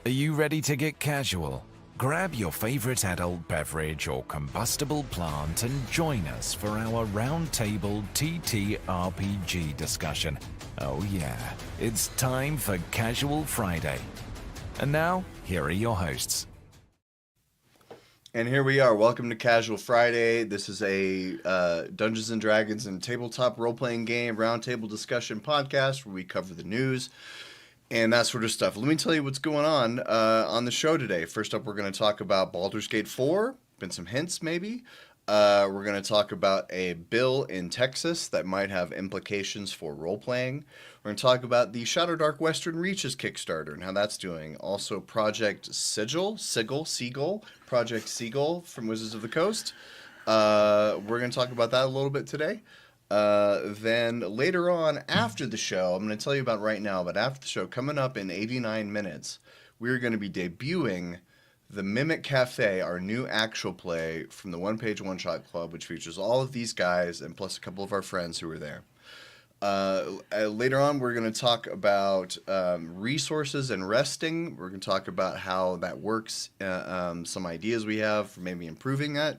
Are you ready to get casual? Grab your favorite adult beverage or combustible plant and join us for our roundtable TTRPG discussion. Oh yeah, it's time for Casual Friday. And now, here are your hosts. And here we are. Welcome to Casual Friday. This is a Dungeons and Dragons and tabletop role-playing game roundtable discussion podcast where we cover the news and that sort of stuff. Let me tell you what's going on the show today. First up, we're going to talk about Baldur's Gate 4. Been some hints, maybe. We're going to talk about a bill in Texas that might have implications for role-playing. We're going to talk about the Shadow Dark Western Reaches Kickstarter and how that's doing. Also, Project Sigil Project Seagull from Wizards of the Coast. We're going to talk about that a little bit today. Then later on, after the show, I'm going to tell you about right now, but after the show, coming up in 89 minutes, we're going to be debuting The Mimic Cafe, our new actual play from the One Page One Shot Club, which features all of these guys and plus a couple of our friends who were there. Later on, we're going to talk about resources and resting. We're going to talk about how that works, some ideas we have for maybe improving that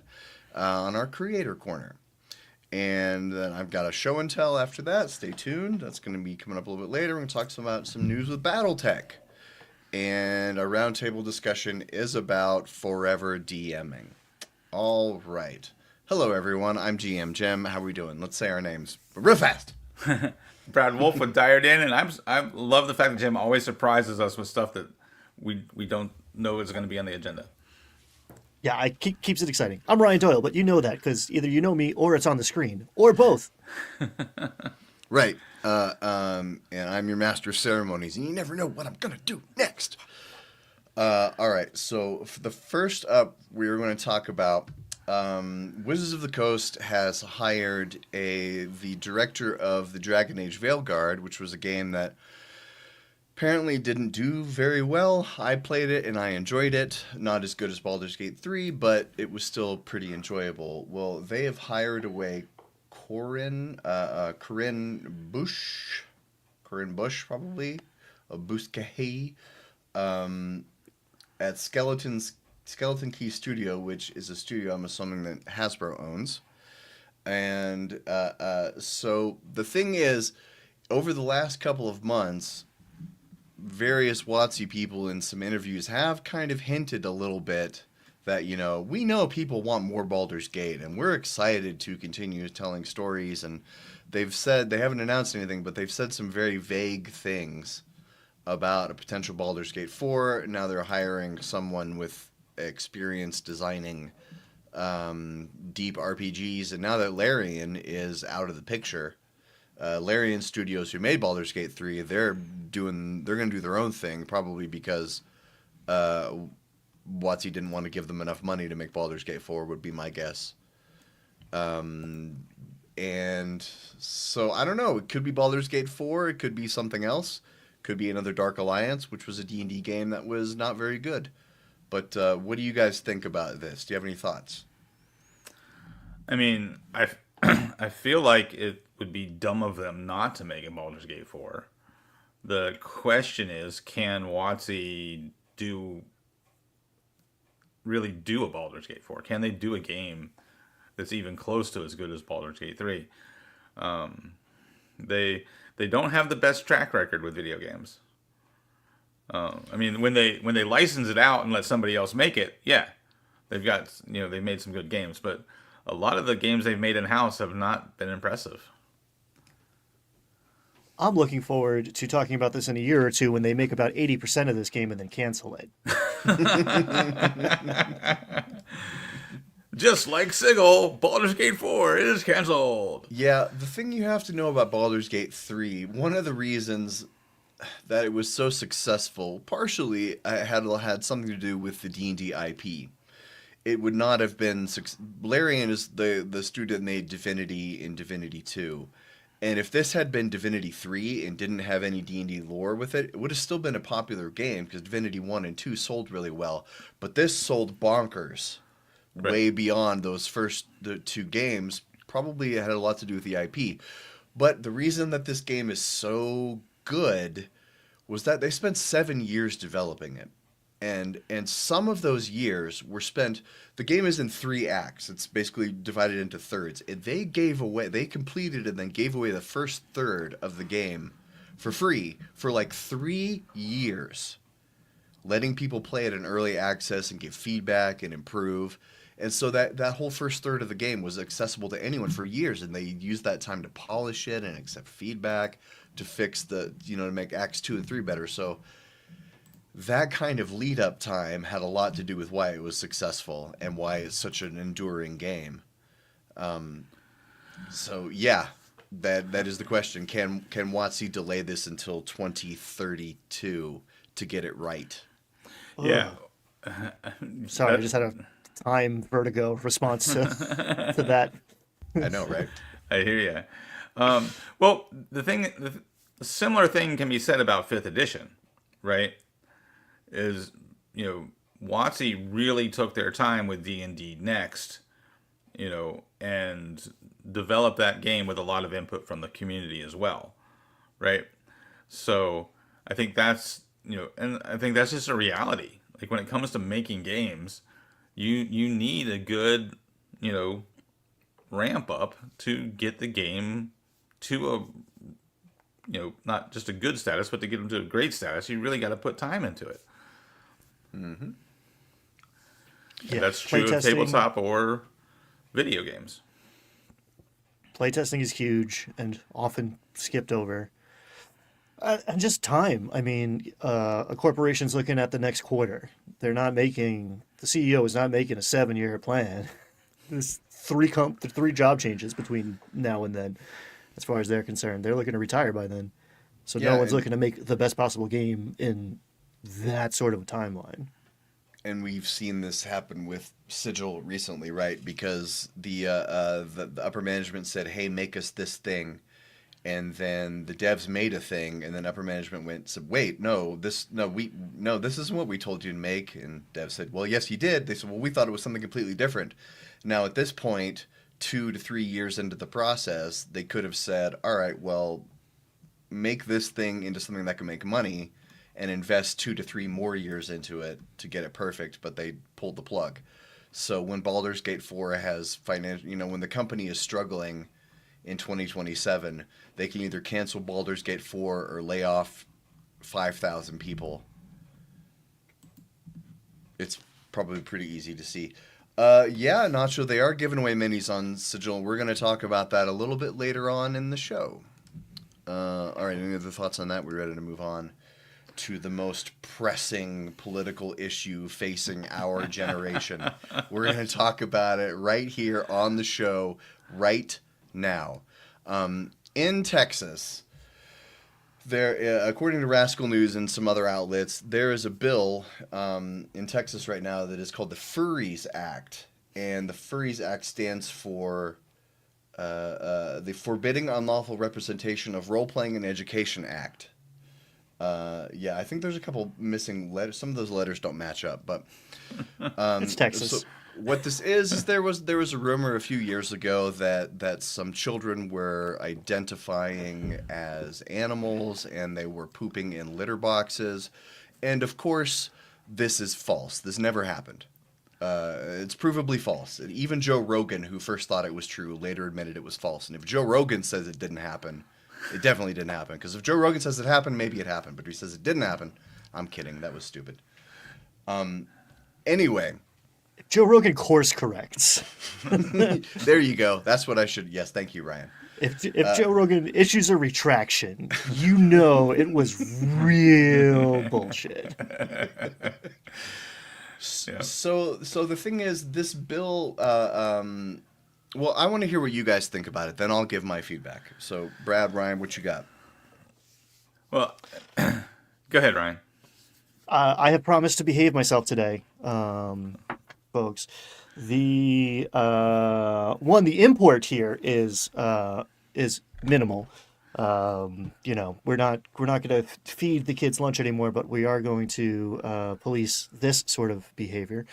on our Creator Corner. And then I've got a show and tell after that. Stay tuned. That's going to be coming up a little bit later. We're going to talk about some news with BattleTech. And our roundtable discussion is about forever DMing. All right. Hello, everyone. I'm GM Jim. How are we doing? Let's say our names real fast. Brad Wolf with Dired In, and I love the fact that Jim always surprises us with stuff that we don't know is going to be on the agenda. Yeah, keeps it exciting. I'm Ryan Doyle, but you know that because either you know me or it's on the screen, or both. Right. And I'm your master of ceremonies, and you never know what I'm going to do next. All right, so for the first up, we're going to talk about Wizards of the Coast has hired the director of the Dragon Age Veilguard, which was a game that apparently didn't do very well. I played it and I enjoyed it. Not as good as Baldur's Gate 3, but it was still pretty enjoyable. Well, they have hired away Corinne Bush probably, Buscahy, at Skeleton Key Studio, which is a studio I'm assuming that Hasbro owns. And so the thing is, over the last couple of months, various WotC people in some interviews have kind of hinted a little bit that, we know people want more Baldur's Gate, and we're excited to continue telling stories. And they've said, they haven't announced anything, but they've said some very vague things about a potential Baldur's Gate 4. Now they're hiring someone with experience designing deep RPGs, and now that Larian is out of the picture, Larian Studios, who made Baldur's Gate 3, they're going to do their own thing, probably because WotC didn't want to give them enough money to make Baldur's Gate 4, would be my guess. And so I don't know. It could be Baldur's Gate 4. It could be something else. Could be another Dark Alliance, which was a D&D game that was not very good. But what do you guys think about this? Do you have any thoughts? I mean, I feel like it would be dumb of them not to make a Baldur's Gate 4. The question is, can WotC really do a Baldur's Gate 4? Can they do a game that's even close to as good as Baldur's Gate 3? They don't have the best track record with video games. I mean, when they license it out and let somebody else make it, yeah, they've got, they've made some good games, but a lot of the games they've made in-house have not been impressive. I'm looking forward to talking about this in a year or two when they make about 80% of this game and then cancel it. Just like Sigil, Baldur's Gate 4 is canceled. Yeah, the thing you have to know about Baldur's Gate 3, one of the reasons that it was so successful, partially had something to do with the D&D IP. It would not have been... Larian is the studio that made Divinity in Divinity 2. And if this had been Divinity 3 and didn't have any D&D lore with it, it would have still been a popular game because Divinity 1 and 2 sold really well. But this sold bonkers. Right. Way beyond those the two games. Probably had a lot to do with the IP. But the reason that this game is so good was that they spent 7 years developing it. And some of those years were spent. The game is in 3 acts. It's basically divided into thirds. They completed and then gave away the first third of the game for free for like 3 years, letting people play it in early access and give feedback and improve. And so that whole first third of the game was accessible to anyone for years, and they used that time to polish it and accept feedback to fix to make acts 2 and 3 better. So that kind of lead up time had a lot to do with why it was successful and why it's such an enduring game. So yeah, that is the question. Can WotC delay this until 2032 to get it right? Yeah. Sorry, I just had a time vertigo response to that. I know, right? I hear you. Well, the similar thing can be said about 5th edition, right? Is, WotC really took their time with D&D Next, and developed that game with a lot of input from the community as well, right? So I think that's, and I think that's just a reality. Like when it comes to making games, you need a good, ramp up to get the game to a, not just a good status, but to get them to a great status, you really got to put time into it. Mm-hmm. Yeah, that's true of tabletop or video games. Playtesting is huge and often skipped over. And just time. I mean, a corporation's looking at the next quarter. The CEO is not making a 7-year plan. There's three job changes between now and then, as far as they're concerned. They're looking to retire by then. So no one's looking to make the best possible game in that sort of a timeline. And we've seen this happen with Sigil recently, right? Because the upper management said, "Hey, make us this thing," and then the devs made a thing, and then upper management said, "Wait, this isn't what we told you to make." And devs said, "Well, yes, you did." They said, "Well, we thought it was something completely different." Now, at this point, 2 to 3 years into the process, they could have said, "All right, well, make this thing into something that can make money." And invest 2 to 3 more years into it to get it perfect, but they pulled the plug. So when Baldur's Gate 4 has when the company is struggling in 2027, they can either cancel Baldur's Gate 4 or lay off 5,000 people. It's probably pretty easy to see. Yeah, Nacho, they are giving away minis on Sigil. We're going to talk about that a little bit later on in the show. All right, any other thoughts on that? We're ready to move on to the most pressing political issue facing our generation. We're going to talk about it right here on the show right now. In Texas, there, according to Rascal News and some other outlets, there is a bill in Texas right now that is called the Furries Act. And the Furries Act stands for the Forbidding Unlawful Representation of Role-Playing and Education Act. I think there's a couple missing letters. Some of those letters don't match up, but it's Texas. So what this is there was a rumor a few years ago that some children were identifying as animals and they were pooping in litter boxes, and of course this is false. This never happened. It's provably false. And even Joe Rogan, who first thought it was true, later admitted it was false. And if Joe Rogan says it didn't happen, it definitely didn't happen. Because if Joe Rogan says it happened, maybe it happened. But if he says it didn't happen, I'm kidding. That was stupid. Anyway. Joe Rogan course corrects. There you go. That's what I should... Yes, thank you, Ryan. If Joe Rogan issues a retraction, it was real bullshit. So the thing is, this bill... well, I want to hear what you guys think about it. Then I'll give my feedback. So, Brad, Ryan, what you got? Well, go ahead, Ryan. I have promised to behave myself today, folks. The import here is minimal. We're not going to feed the kids lunch anymore, but we are going to police this sort of behavior.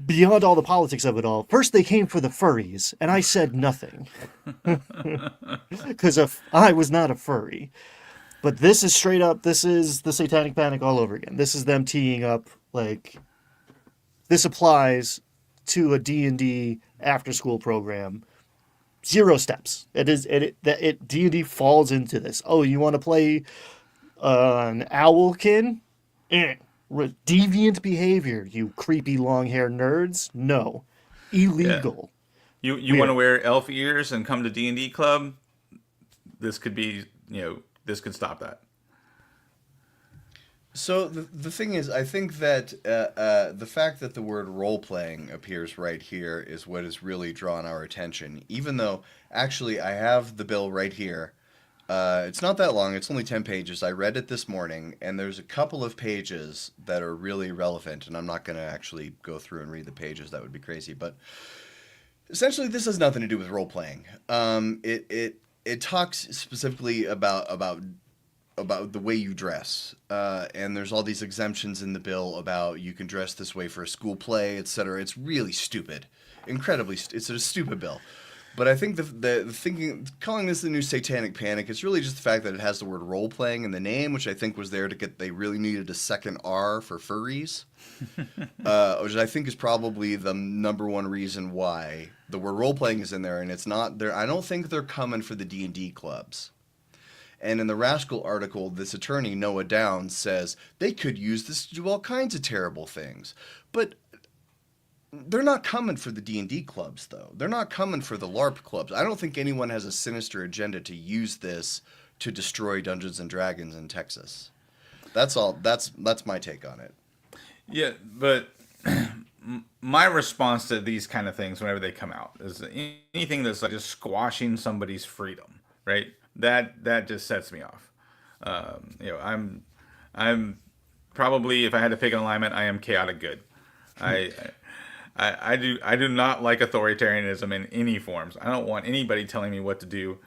Beyond all the politics of it all, first they came for the furries, and I said nothing. Because I was not a furry. But this is straight up. This is the Satanic Panic all over again. This is them teeing up like this applies to a D&D after school program. 0 steps. D&D falls into this. Oh, you want to play an owlkin? Deviant behavior, you creepy long-haired nerds? No. Illegal. You want to wear elf ears and come to D&D club? This could be, this could stop that. So the thing is, I think that the fact that the word role-playing appears right here is what has really drawn our attention. Even though, actually, I have the bill right here. It's not that long. It's only 10 pages. I read it this morning, and there's a couple of pages that are really relevant, and I'm not going to actually go through and read the pages. That would be crazy. But essentially, this has nothing to do with role-playing. It talks specifically about the way you dress, and there's all these exemptions in the bill about you can dress this way for a school play, etc. It's really stupid, it's a stupid bill. But I think the thinking, calling this the new Satanic Panic, it's really just the fact that it has the word role playing in the name, which I think was there they really needed a second R for furries, which I think is probably the number one reason why the word role playing is in there, and it's not there. I don't think they're coming for the D&D clubs. And in the Rascal article, this attorney, Noah Downs, says they could use this to do all kinds of terrible things. But they're not coming for the D&D clubs, though. They're not coming for the LARP clubs. I don't think anyone has a sinister agenda to use this to destroy Dungeons & Dragons in Texas. That's all. That's my take on it. Yeah, but my response to these kind of things whenever they come out is anything that's like just squashing somebody's freedom, right? That just sets me off. I'm probably, if I had to pick an alignment, I am chaotic good. I do not like authoritarianism in any forms. I don't want anybody telling me what to do,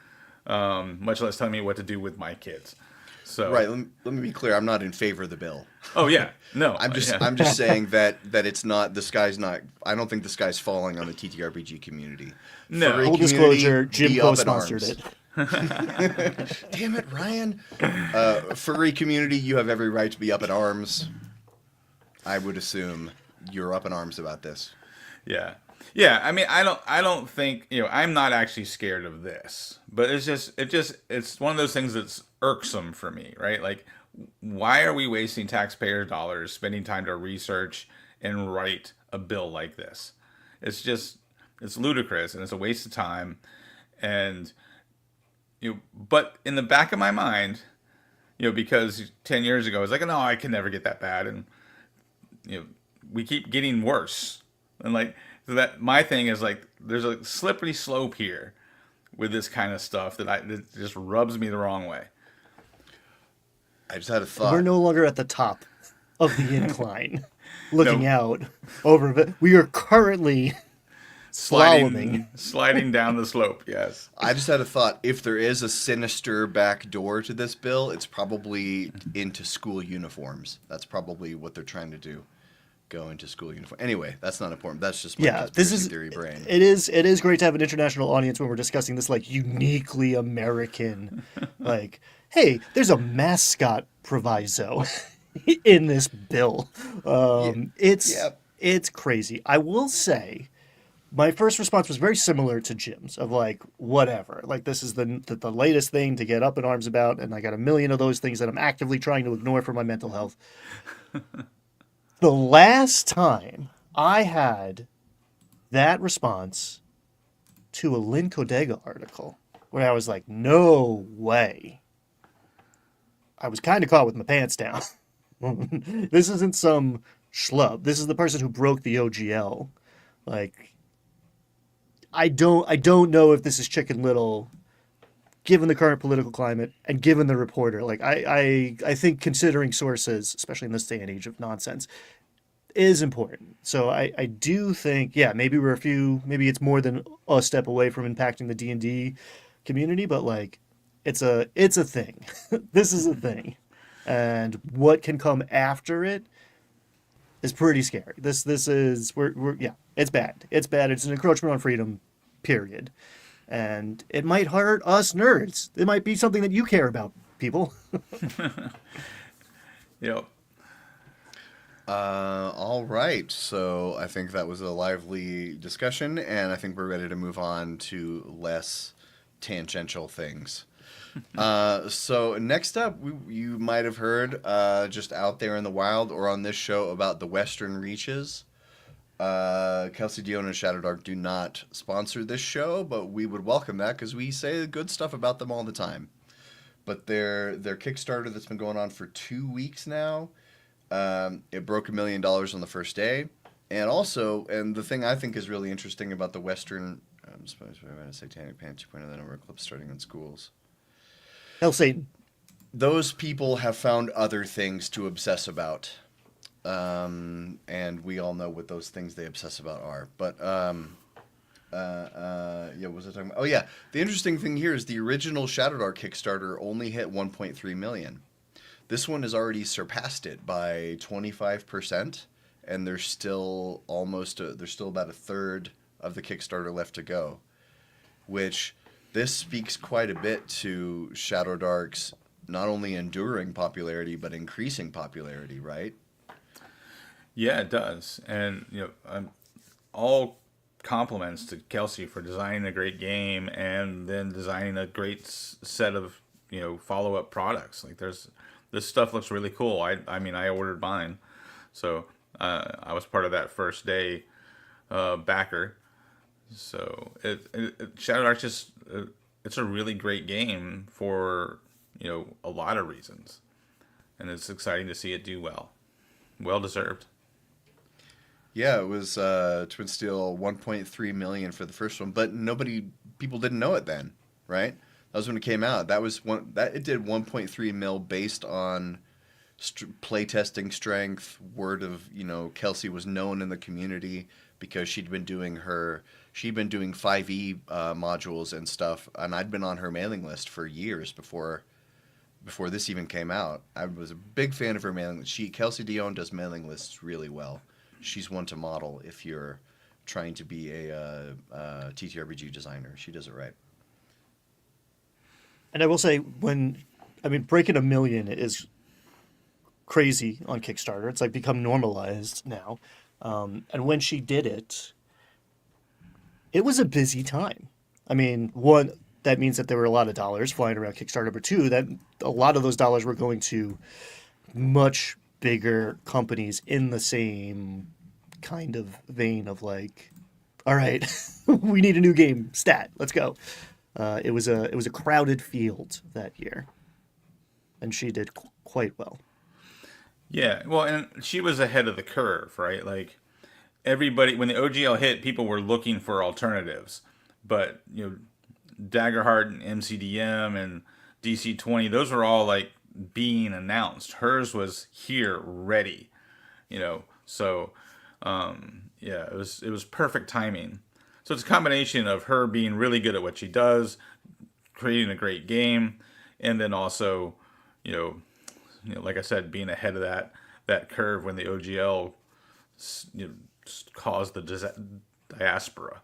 much less telling me what to do with my kids. So right. Let me be clear. I'm not in favor of the bill. Oh yeah, no. I'm just saying that it's not, the sky's not. I don't think the sky's falling on the TTRPG community. No. Furry Full disclosure, Jim be up in co-sponsored arms. it. Damn it, Ryan. Furry community, you have every right to be up in arms. I would assume you're up in arms about this. Yeah. I mean, I don't think, I'm not actually scared of this, but it's one of those things that's irksome for me, right? Like, why are we wasting taxpayer dollars spending time to research and write a bill like this? It's ludicrous and it's a waste of time. And, but in the back of my mind, because 10 years ago, I was like, no, I can never get that bad. And, we keep getting worse. And like, so that my thing is like, there's a slippery slope here with this kind of stuff that just rubs me the wrong way. I just had a thought. We're no longer at the top of the incline, looking out over it. We are currently sliding down the slope. Yes. I just had a thought. If there is a sinister back door to this bill, it's probably into school uniforms. That's probably what they're trying to do. Go into school uniform. Anyway, that's not important. That's just my conspiracy theory brain. It is great to have an international audience when we're discussing this like uniquely American, like, hey, there's a mascot proviso in this bill. It's crazy. I will say, my first response was very similar to Jim's of like, whatever. Like, this is the latest thing to get up in arms about, and I got a million of those things that I'm actively trying to ignore for my mental health. The last time I had that response to a Lynn Codega article where I was like, no way. I was kind of caught with my pants down. This isn't some schlub. This is the person who broke the OGL. Like, I don't know if this is Chicken Little, given the current political climate and given the reporter. Like, I think considering sources, especially in this day and age of nonsense, is important. So I do think, maybe maybe it's more than a step away from impacting the D&D community, but like, it's a thing. This is a thing. And what can come after it is pretty scary. This is, it's bad. It's bad. It's an encroachment on freedom, period. And it might hurt us nerds. It might be something that you care about, people. Yep. All right. So I think that was a lively discussion, and I think we're ready to move on to less tangential things. So next up, you might have heard just out there in the wild or on this show about the Western Reaches. Kelsey Dion and Shadow Dark do not sponsor this show, but we would welcome that because we say good stuff about them all the time. But their Kickstarter that's been going on for 2 weeks now, it broke $1 million on the first day. And also, and the thing I think is really interesting about the Western, I'm supposed to say Satanic Panic 2.0, the number of clips starting in schools. Hell Satan. Those people have found other things to obsess about. And we all know what those things they obsess about are. But, yeah, what was I talking about? Oh, yeah. The interesting thing here is the original Shadow Dark Kickstarter only hit 1.3 million. This one has already surpassed it by 25%, and there's still there's still about a third of the Kickstarter left to go, which this speaks quite a bit to Shadow Dark's not only enduring popularity, but increasing popularity, right? Yeah, it does. And, all compliments to Kelsey for designing a great game and then designing a great set of, follow-up products. Like this stuff looks really cool. I mean, I ordered mine. So I was part of that first day backer. So Shadow Dark just, it's a really great game for, a lot of reasons. And it's exciting to see it do well. Well deserved. Yeah, it was Twin Steel 1.3 million for the first one, but people didn't know it then, right? That was when it came out. It did 1.3 mil based on playtesting strength. Word of, Kelsey was known in the community because she'd been doing 5e modules and stuff, and I'd been on her mailing list for years before this even came out. I was a big fan of her mailing list. Kelsey Dion does mailing lists really well. She's one to model if you're trying to be a TTRPG designer. She does it right. And I will say, breaking 1 million is crazy on Kickstarter. It's like become normalized now. And when she did it, it was a busy time. I mean, one, that means that there were a lot of dollars flying around Kickstarter, but two, that a lot of those dollars were going to much bigger companies in the same kind of vein of like, all right, we need a new game stat. Let's go. It was a crowded field that year, and she did quite well. Yeah, well, and she was ahead of the curve, right? Like everybody, when the OGL hit, people were looking for alternatives, but Daggerheart and MCDM and DC-20, those were all like being announced. Hers was here, ready, So, yeah, it was perfect timing. So it's a combination of her being really good at what she does, creating a great game, and then also, like I said, being ahead of that curve when the OGL caused the diaspora.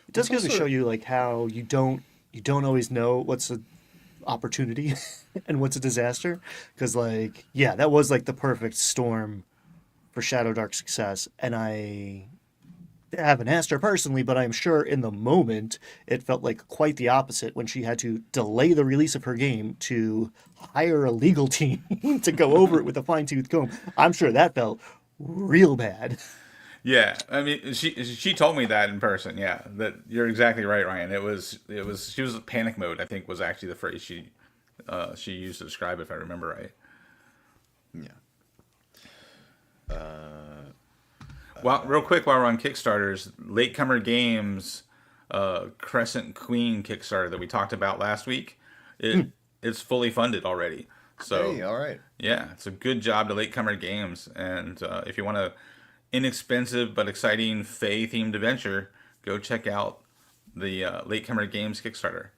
It does go to show you like how you don't always know what's an opportunity and what's a disaster, because like, yeah, that was like the perfect storm for Shadow Dark success, and I haven't asked her personally, but I'm sure in the moment it felt like quite the opposite when she had to delay the release of her game to hire a legal team to go over it with a fine-tooth comb. I'm sure that felt real bad. Yeah, I mean, she told me that in person. Yeah, that you're exactly right, Ryan. It was she was in panic mode, I think, was actually the phrase she used to describe it, if I remember right. Yeah. Well, real quick, while we're on Kickstarters, Latecomer Games Crescent Queen Kickstarter that we talked about last week, it's fully funded already. So, hey, all right. Yeah, it's a good job to Latecomer Games, and if you want a inexpensive but exciting Fae-themed adventure, go check out the Latecomer Games Kickstarter.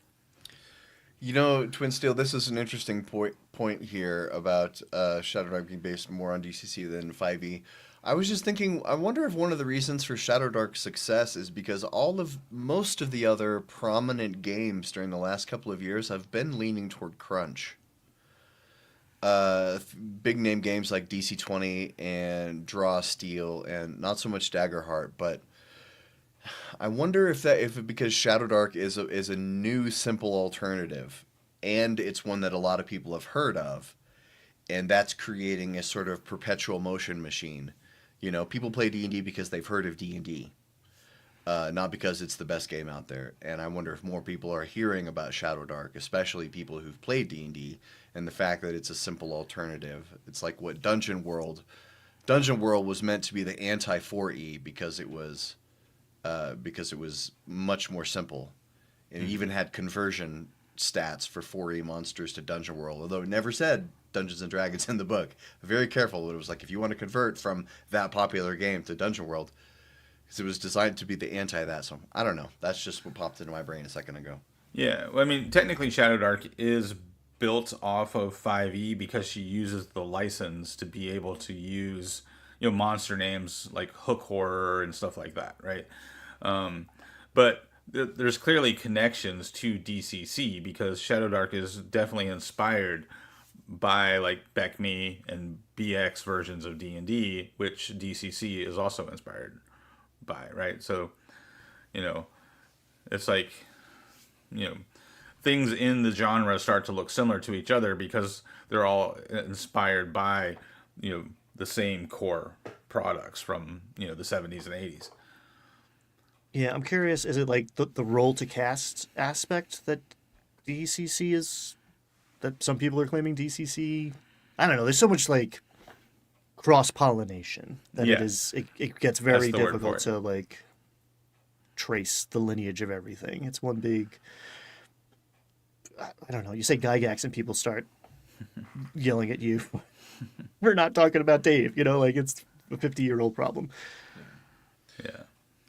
You know, Twin Steel, this is an interesting point here about Shadow Dark being based more on DCC than 5e. I was just thinking, I wonder if one of the reasons for Shadow Dark's success is because most of the other prominent games during the last couple of years have been leaning toward crunch. Big name games like DC-20 and Draw Steel and not so much Daggerheart, but I wonder if because Shadow Dark is a new simple alternative, and it's one that a lot of people have heard of, and that's creating a sort of perpetual motion machine. You know, people play D&D because they've heard of D&D, not because it's the best game out there. And I wonder if more people are hearing about Shadow Dark, especially people who've played D&D, and the fact that it's a simple alternative. It's like what Dungeon World was meant to be the anti-4E because it was much more simple. And it even had conversion stats for 4E monsters to Dungeon World, although it never said Dungeons and Dragons in the book. Very careful. It was like, if you want to convert from that popular game to Dungeon World, because it was designed to be the anti that. So I don't know. That's just what popped into my brain a second ago. Yeah, well, I mean, technically Shadow Dark is built off of 5e because she uses the license to be able to use, you know, monster names like Hook Horror and stuff like that, right? But there's clearly connections to DCC because Shadow Dark is definitely inspired by like BECMI and BX versions of D&D, which DCC is also inspired by, right? So, you know, it's like, you know, things in the genre start to look similar to each other because they're all inspired by, you know, the same core products from, you know, the 70s and 80s. Yeah, I'm curious, is it like the roll to cast aspect that DCC is, that some people are claiming DCC? I don't know, there's so much like cross-pollination that Yeah. it gets very That's the word for difficult it. to like trace the lineage of everything. It's one big, I don't know, you say Gygax and people start yelling at you. We're not talking about Dave, you know, like it's a 50-year-old problem. Yeah.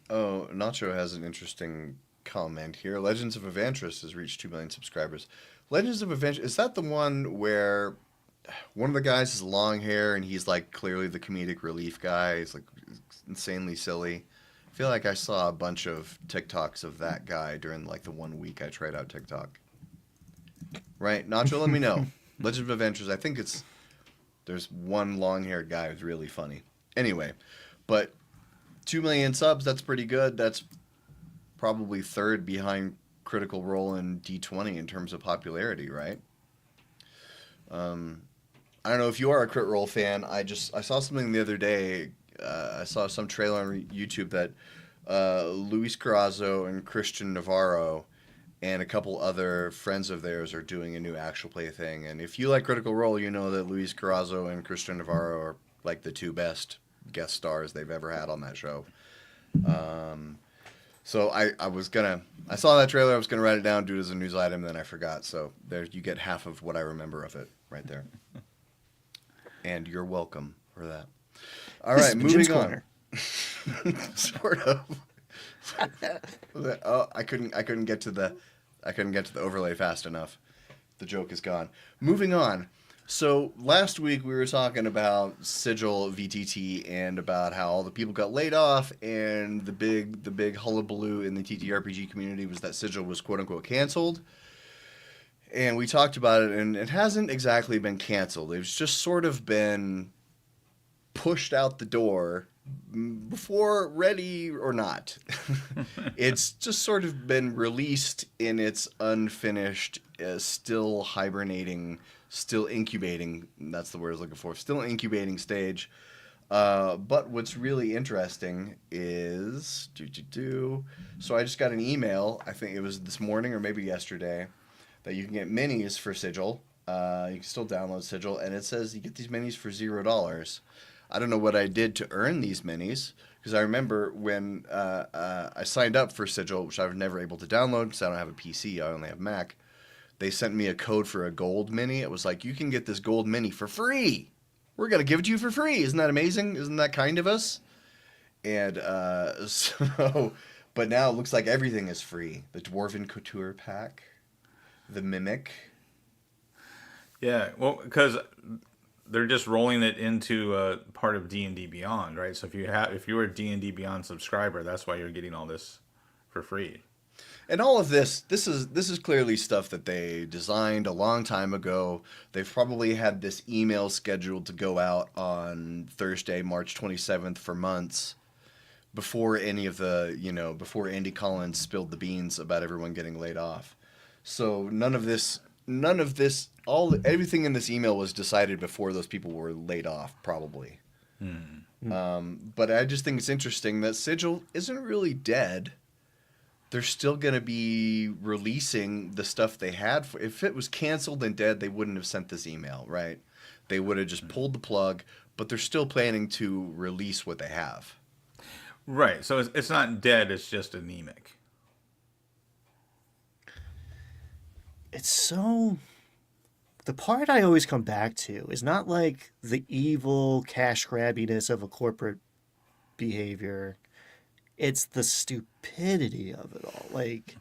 Oh, Nacho has an interesting comment here. Legends of Evantris has reached 2 million subscribers. Legends of Evantris, is that the one where one of the guys has long hair and he's like clearly the comedic relief guy? He's like insanely silly. I feel like I saw a bunch of TikToks of that guy during like the 1 week I tried out TikTok. Right? Nacho, let me know. Legends of Evantris, I think there's one long-haired guy who's really funny. Anyway, but 2 million subs, that's pretty good. That's probably third behind Critical Role and D20 in terms of popularity, right? I don't know if you are a Crit Role fan. I saw something the other day. I saw some trailer on YouTube that Luis Carrazzo and Christian Navarro and a couple other friends of theirs are doing a new actual play thing. And if you like Critical Role, you know that Luis Carrazzo and Christian Navarro are like the two best guest stars they've ever had on that show. So I saw that trailer, I was gonna write it down, do it as a news item, then I forgot. So there you get half of what I remember of it right there. And you're welcome for that. All This right, is moving Jim's on. Corner. Sort of. Oh, I couldn't get to the overlay fast enough. The joke is gone. Moving on. So last week we were talking about Sigil VTT and about how all the people got laid off, and the big hullabaloo in the TTRPG community was that Sigil was quote unquote canceled. And we talked about it, and it hasn't exactly been canceled. It's just sort of been pushed out the door before ready or not. It's just sort of been released in its unfinished, still hibernating, still incubating, that's the word I was looking for, still incubating stage. But what's really interesting is, so I just got an email, I think it was this morning or maybe yesterday, that you can get minis for Sigil. You can still download Sigil, and it says you get these minis for $0. I don't know what I did to earn these minis, because I remember when I signed up for Sigil, which I was never able to download because I don't have a PC, I only have Mac. They sent me a code for a gold mini. It was like, you can get this gold mini for free. We're going to give it to you for free. Isn't that amazing? Isn't that kind of us? And but now it looks like everything is free. The Dwarven Couture pack. the Mimic. Yeah, well, because they're just rolling it into part of D&D Beyond, right? So if you're a D&D Beyond subscriber, that's why you're getting all this for free. And all of this is clearly stuff that they designed a long time ago. They've probably had this email scheduled to go out on Thursday, March 27th for months before any of the, before Andy Collins spilled the beans about everyone getting laid off. So none of this, everything in this email was decided before those people were laid off, probably. But I just think it's interesting that Sigil isn't really dead. They're still going to be releasing the stuff they had. If it was canceled and dead, they wouldn't have sent this email, right? They would have just pulled the plug, but they're still planning to release what they have. Right. So it's not dead. It's just anemic. It's so... The part I always come back to is not like the evil cash grabbiness of a corporate behavior. It's the stupidity of it all. Like,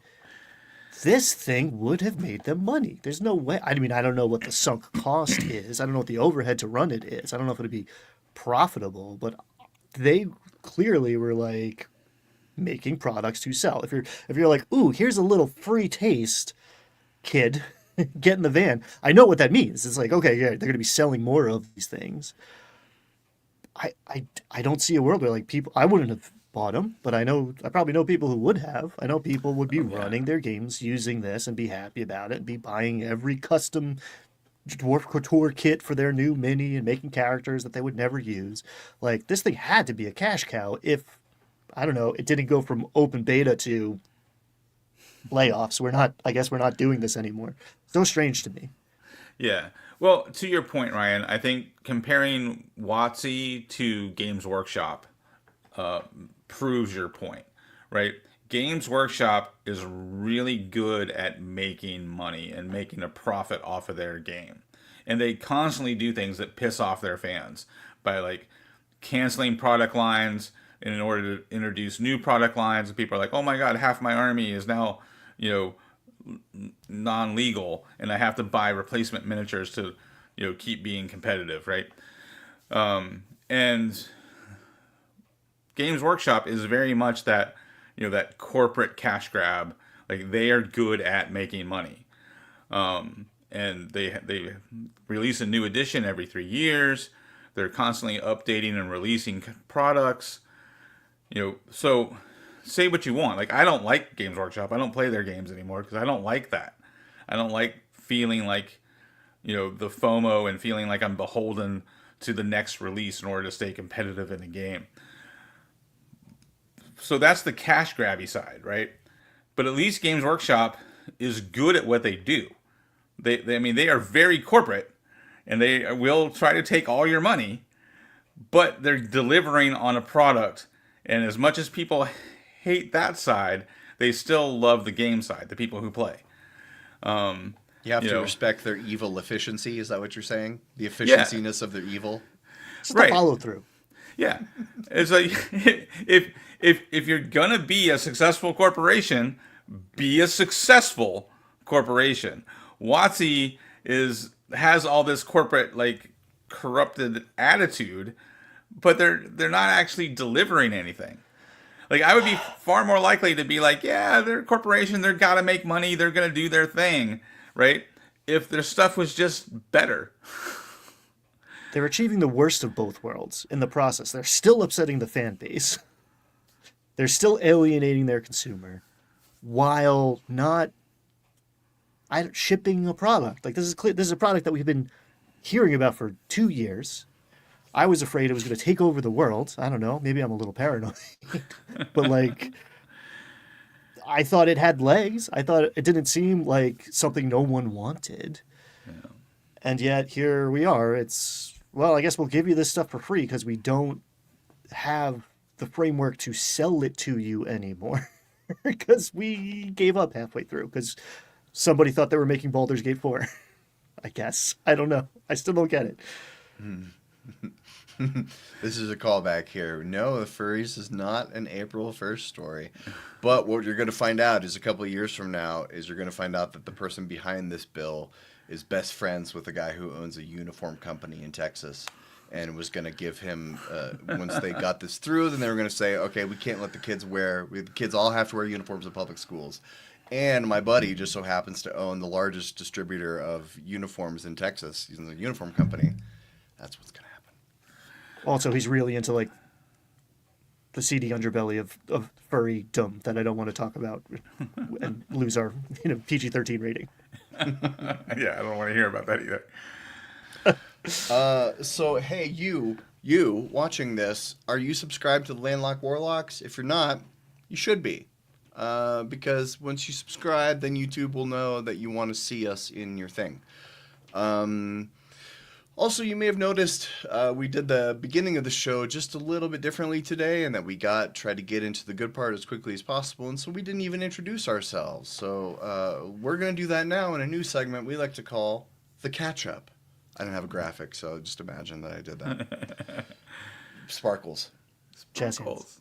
this thing would have made them money. There's no way. I mean, I don't know what the sunk cost is. I don't know what the overhead to run it is. I don't know if it'd be profitable, but they clearly were like making products to sell. If you're like, ooh, here's a little free taste, kid, get in the van. I know what that means. It's like, okay, yeah, they're going to be selling more of these things. I don't see a world where like people, I wouldn't have bought them, but I probably know people who would have. I know people would be running their games using this and be happy about it and be buying every custom Dwarf Couture kit for their new mini and making characters that they would never use. Like, this thing had to be a cash cow if, I don't know, it didn't go from open beta to layoffs. I guess we're not doing this anymore. So strange to me. Yeah. Well, to your point, Ryan, I think comparing WotC to Games Workshop proves your point, right? Games Workshop is really good at making money and making a profit off of their game. And they constantly do things that piss off their fans by like canceling product lines in order to introduce new product lines. And people are like, oh my God, half my army is now, non-legal and I have to buy replacement miniatures to, keep being competitive, right? And Games Workshop is very much that, that corporate cash grab. Like, they are good at making money. And they release a new edition every 3 years. They're constantly updating and releasing products. So say what you want. Like, I don't like Games Workshop. I don't play their games anymore because I don't like that. I don't like feeling like, the FOMO and feeling like I'm beholden to the next release in order to stay competitive in a game. So that's the cash grabby side, right? But at least Games Workshop is good at what they do. They are very corporate, and they will try to take all your money, but they're delivering on a product. And as much as people hate that side, they still love the game side, the people who play. You have to respect their evil efficiency. Is that what you're saying? The efficienciness of their evil? Just the follow through. Yeah. It's like, if you're going to be a successful corporation, be a successful corporation. WotC has all this corporate, like, corrupted attitude, but they're not actually delivering anything. Like, I would be far more likely to be like, yeah, they're a corporation, they're got to make money, they're going to do their thing, right? If their stuff was just better. They're achieving the worst of both worlds in the process. They're still upsetting the fan base. They're still alienating their consumer while not shipping a product. Like, this is clear. This is a product that we've been hearing about for 2 years. I was afraid it was going to take over the world. I don't know. Maybe I'm a little paranoid. But, like, I thought it had legs. I thought it didn't seem like something no one wanted. Yeah. And yet here we are. It's, well, I guess we'll give you this stuff for free because we don't have the framework to sell it to you anymore. Because we gave up halfway through because somebody thought they were making Baldur's Gate 4. I guess. I don't know. I still don't get it. This is a callback here. No, the furries is not an April 1st story. But what you're going to find out is a couple of years from now is you're going to find out that the person behind this bill is best friends with the guy who owns a uniform company in Texas and was going to give him, once they got this through, then they were going to say, okay, we can't let the kids all have to wear uniforms in public schools. And my buddy just so happens to own the largest distributor of uniforms in Texas. He's in the uniform company. That's what's going to happen. Also, he's really into like the seedy underbelly of furrydom that I don't want to talk about and lose our PG-13 rating. Yeah, I don't want to hear about that either. So hey, you watching this, are you subscribed to the Landlocked Warlocks? If you're not, you should be. Because once you subscribe, then YouTube will know that you want to see us in your thing. Also, you may have noticed we did the beginning of the show just a little bit differently today, and that we tried to get into the good part as quickly as possible, and so we didn't even introduce ourselves. So we're going to do that now in a new segment we like to call The Catch-Up. I didn't have a graphic, so just imagine that I did that. Sparkles. Sparkles.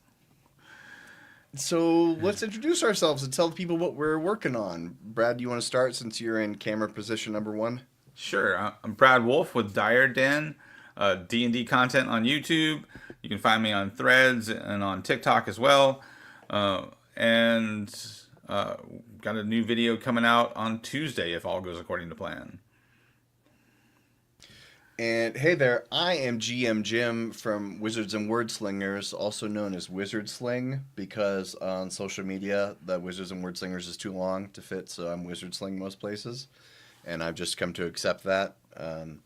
So let's introduce ourselves and tell people what we're working on. Brad, do you want to start since you're in camera position number 1? Sure. I'm Brad Wolf with Dire Den, D&D content on YouTube. You can find me on Threads and on TikTok as well. And got a new video coming out on Tuesday if all goes according to plan. And hey there, I am GM Jim from Wizards and Wordslingers, also known as Wizard Sling, because on social media, the Wizards and Wordslingers is too long to fit, so I'm Wizard Sling most places. And I've just come to accept that. What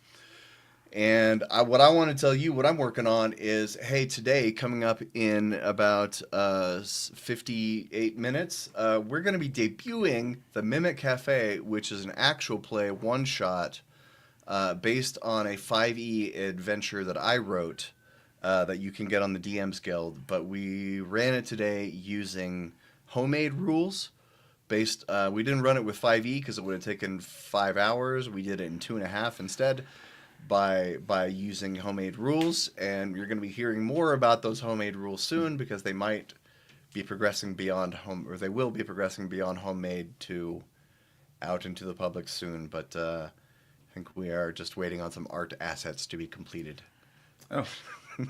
I want to tell you, what I'm working on is, hey, today, coming up in about 58 minutes, we're going to be debuting the Mimic Cafe, which is an actual play one-shot based on a 5e adventure that I wrote that you can get on the DMs Guild. But we ran it today using homemade rules. We didn't run it with 5e because it would have taken 5 hours. We did it in 2.5 instead by using homemade rules. And you're going to be hearing more about those homemade rules soon because they might be progressing beyond they will be progressing beyond homemade to out into the public soon. But I think we are just waiting on some art assets to be completed. Oh,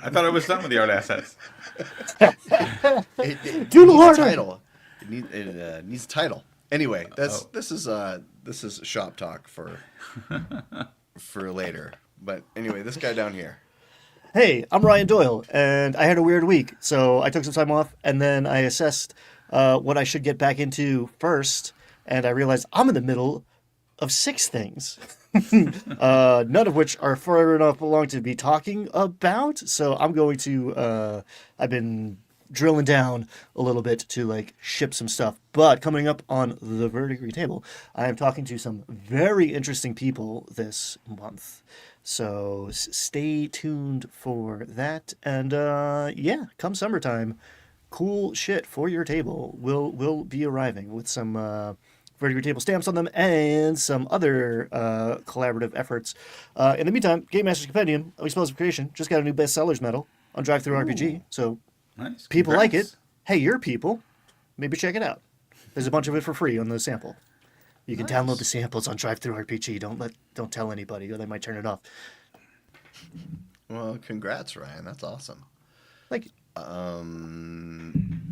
I thought I was done with the art assets. It Do the needs a harder. title. It needs a title. Anyway, this is shop talk for later. But anyway, this guy down here. Hey, I'm Ryan Doyle, and I had a weird week, so I took some time off, and then I assessed what I should get back into first, and I realized I'm in the middle of 6 things, none of which are far enough along to be talking about, so I'm going to, I've been drilling down a little bit to like ship some stuff. But coming up on the Verdigris table, I am talking to some very interesting people this month. So stay tuned for that. And yeah, come summertime, cool shit for your table will be arriving with some Verdigris table stamps on them and some other collaborative efforts. In the meantime, Game Master's Compendium, Explosive Creation, just got a new bestsellers medal on Drive-Thru RPG. So Nice. people like Congrats. it. Hey, you're people. Maybe check it out. There's a bunch of it for free on the sample. You can download the samples on Drive-Thru RPG. Don't tell anybody, or they might turn it off. Well, congrats, Ryan. That's awesome. Like,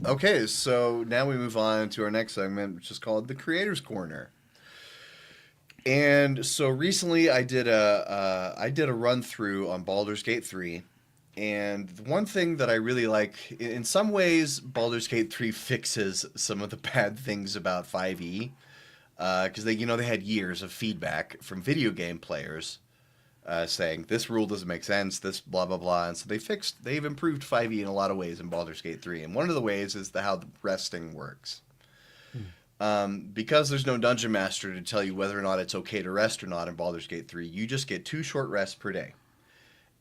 Okay, so now we move on to our next segment, which is called the Creator's Corner. And so recently, I did a run through on Baldur's Gate 3. And one thing that I really like, in some ways, Baldur's Gate 3 fixes some of the bad things about 5e, because they had years of feedback from video game players saying this rule doesn't make sense, this blah blah blah, and so they've improved 5e in a lot of ways in Baldur's Gate 3, and one of the ways is how the resting works. Because there's no dungeon master to tell you whether or not it's okay to rest or not in Baldur's Gate 3, you just get 2 short rests per day.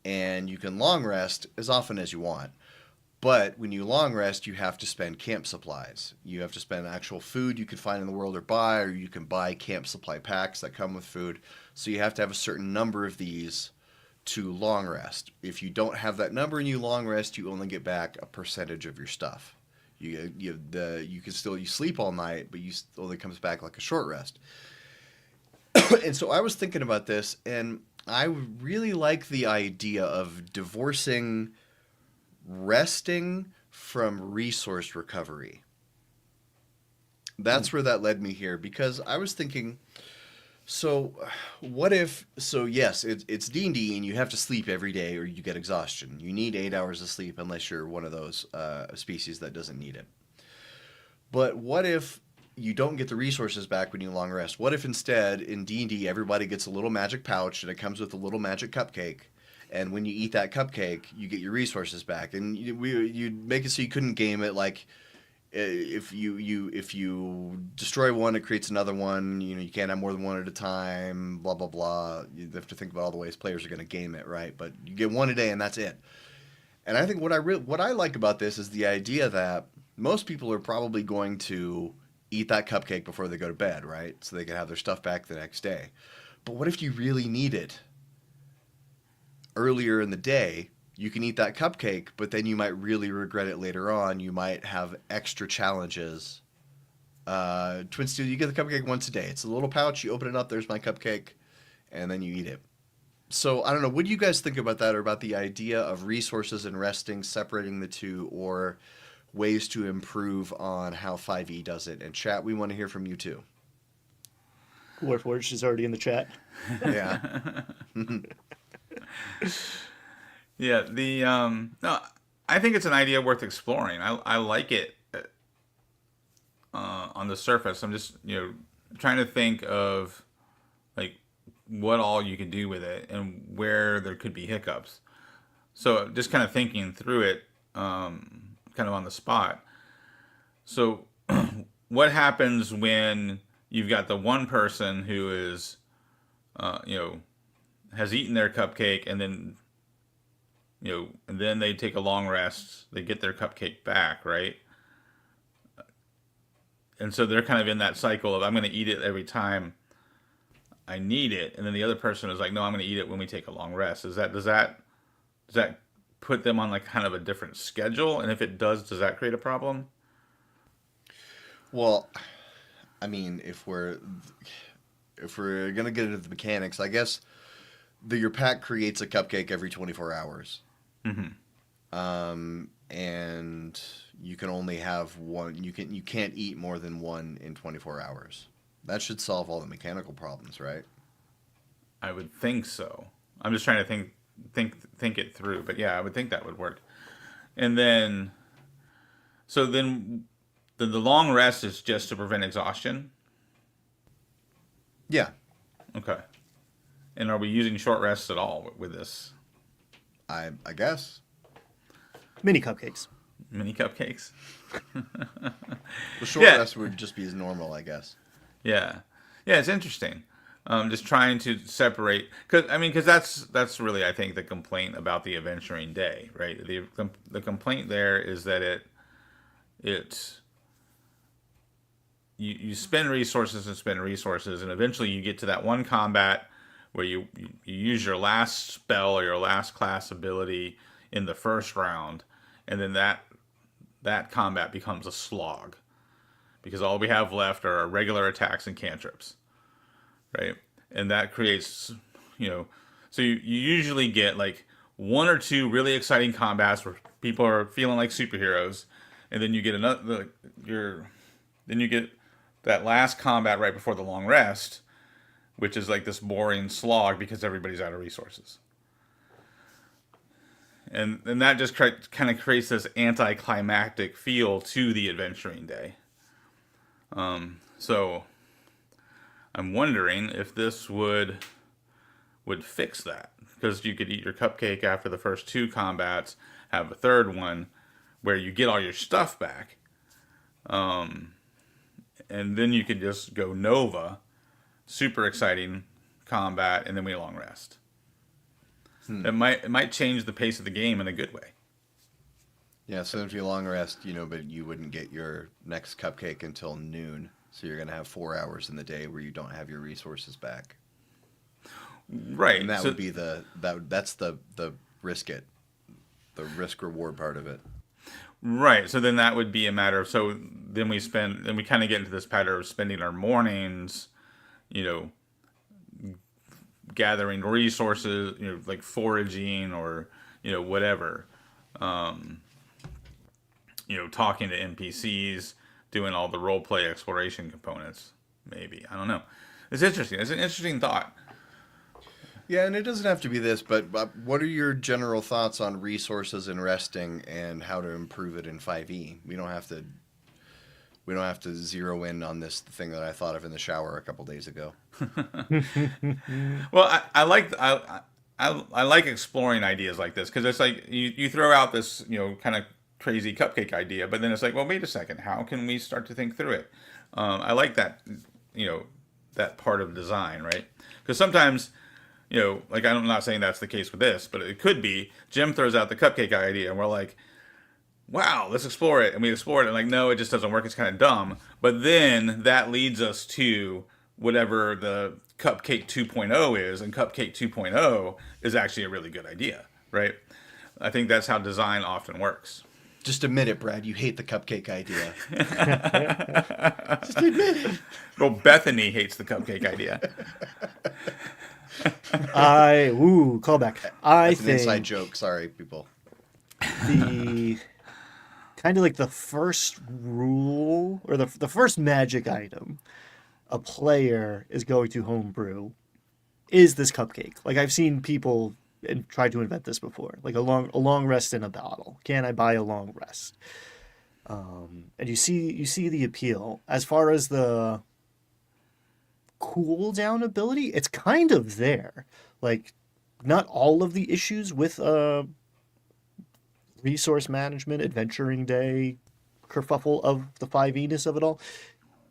And you can long rest as often as you want. But when you long rest, you have to spend camp supplies. You have to spend actual food you can find in the world or you can buy camp supply packs that come with food. So you have to have a certain number of these to long rest. If you don't have that number and you long rest, you only get back a percentage of your stuff. You sleep all night, but you only comes back like a short rest. And so I was thinking about this, and I really like the idea of divorcing resting from resource recovery. That's where that led me here, because I was thinking, so what if, so yes, it's D&D and you have to sleep every day or you get exhaustion. You need 8 hours of sleep unless you're one of those species that doesn't need it. But what if you don't get the resources back when you long rest? What if instead in D&D everybody gets a little magic pouch and it comes with a little magic cupcake? And when you eat that cupcake, you get your resources back. And you'd make it so you couldn't game it like, if you destroy one, it creates another one. You can't have more than one at a time. Blah blah blah. You have to think about all the ways players are going to game it, right? But you get one a day, and that's it. And I think what I like about this is the idea that most people are probably going to eat that cupcake before they go to bed, right? So they can have their stuff back the next day. But what if you really need it earlier in the day? You can eat that cupcake, but then you might really regret it later on. You might have extra challenges. Twin Steel, you get the cupcake once a day. It's a little pouch. You open it up. There's my cupcake. And then you eat it. So, I don't know. What do you guys think about that, or about the idea of resources and resting, separating the two, or ways to improve on how 5e does it? And chat, we want to hear from you too. Warforged is already in the chat. Yeah. Yeah, no, I think it's an idea worth exploring. I like it on the surface. I'm just trying to think of like what all you could do with it and where there could be hiccups. So just kind of thinking through it, kind of on the spot. So what happens when you've got the one person who is, has eaten their cupcake and then and then they take a long rest, they get their cupcake back, right? And so they're kind of in that cycle of, I'm going to eat it every time I need it. And then the other person is like, no, I'm going to eat it when we take a long rest. Does that put them on like kind of a different schedule? And if it does that create a problem? Well, I mean, if we're going to get into the mechanics, I guess your pack creates a cupcake every 24 hours. Mm-hmm. And you can only have one. You can't eat more than one in 24 hours. That should solve all the mechanical problems, right? I would think so. I'm just trying to think it through, but yeah, I would think that would work. And then, so then the long rest is just to prevent exhaustion. Yeah. Okay. And are we using short rests at all with this? I guess. Mini cupcakes. Mini cupcakes? The short rest would just be as normal, I guess. Yeah. Yeah, it's interesting. Just trying to separate, because that's really, I think, the complaint about the adventuring day, right? The complaint there is that you spend resources, and eventually you get to that one combat where you use your last spell or your last class ability in the first round, and then that combat becomes a slog, because all we have left are our regular attacks and cantrips, right? And that creates, so you usually get like one or two really exciting combats where people are feeling like superheroes, and then you get then you get that last combat right before the long rest, which is like this boring slog because everybody's out of resources. And that just kind of creates this anticlimactic feel to the adventuring day. So I'm wondering if this would fix that, because you could eat your cupcake after the first two combats, have a third one where you get all your stuff back, and then you could just go Nova, super exciting combat, and then we long rest. It might change the pace of the game in a good way. Yeah, so if you long rest, but you wouldn't get your next cupcake until noon. So you're going to have 4 hours in the day where you don't have your resources back. Right. And that So- would be that's the risk reward part of it. Right. So then that would be a matter of, so then we kind of get into this pattern of spending our mornings, gathering resources, like foraging or, whatever, talking to NPCs, doing all the role play exploration components. Maybe. I don't know. It's interesting. It's an interesting thought. Yeah, and it doesn't have to be this, but what are your general thoughts on resources and resting and how to improve it in 5e? We don't have to zero in on this thing that I thought of in the shower a couple days ago. Well, I like exploring ideas like this, because it's like you throw out this kind of crazy cupcake idea, but then it's like, well, wait a second, how can we start to think through it? I like that that part of design, right? Because sometimes like, I'm not saying that's the case with this, but it could be. Jim throws out the cupcake idea, and we're like, wow, let's explore it. And we explore it, and like, no, it just doesn't work. It's kind of dumb. But then that leads us to whatever the Cupcake 2.0 is, and Cupcake 2.0 is actually a really good idea, right? I think that's how design often works. Just admit it, Brad. You hate the cupcake idea. Just admit it. Well, Bethany hates the cupcake idea. Callback. That's an inside joke. Sorry, people. The kind of like the first rule or the first magic item a player is going to homebrew is this cupcake. Like, I've seen people and tried to invent this before, like a long rest in a bottle. Can I buy a long rest? And you see the appeal. As far as the cooldown ability, it's kind of there. Like, not all of the issues with resource management, adventuring day, kerfuffle of the 5e-ness of it all,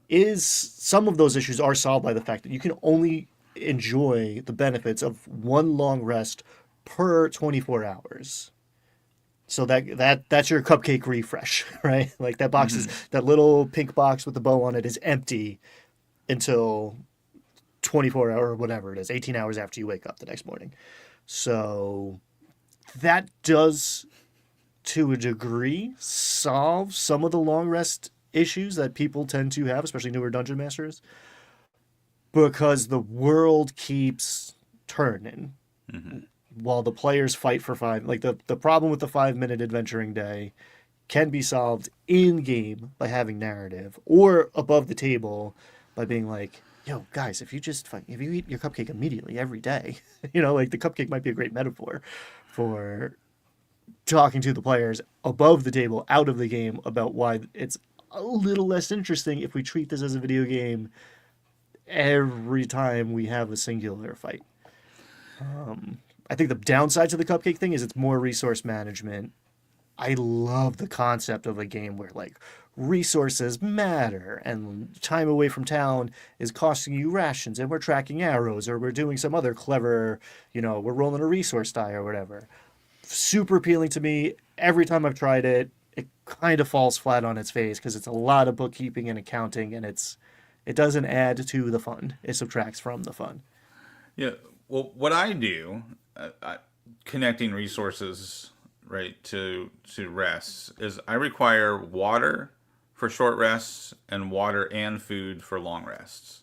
is some of those issues are solved by the fact that you can only enjoy the benefits of one long rest per 24 hours. So that's your cupcake refresh, right? Like, that box is, that little pink box with the bow on it is empty until 24 hour or whatever it is, 18 hours after you wake up the next morning. So that does, to a degree, solve some of the long rest issues that people tend to have, especially newer dungeon masters, because the world keeps turning while the players fight for five. Like, the problem with the 5-minute adventuring day can be solved in game by having narrative, or above the table by being like, yo, guys, if you eat your cupcake immediately every day, like, the cupcake might be a great metaphor for talking to the players above the table, out of the game, about why it's a little less interesting if we treat this as a video game every time we have a singular fight. I think the downside to the cupcake thing is it's more resource management. I love the concept of a game where, like, resources matter and time away from town is costing you rations, and we're tracking arrows, or we're doing some other clever, we're rolling a resource die or whatever. Super appealing to me. Every time I've tried it, it kind of falls flat on its face because it's a lot of bookkeeping and accounting, and it doesn't add to the fun. It subtracts from the fun. Yeah. Well, what I do, connecting resources, right, to rests, is I require water for short rests and water and food for long rests.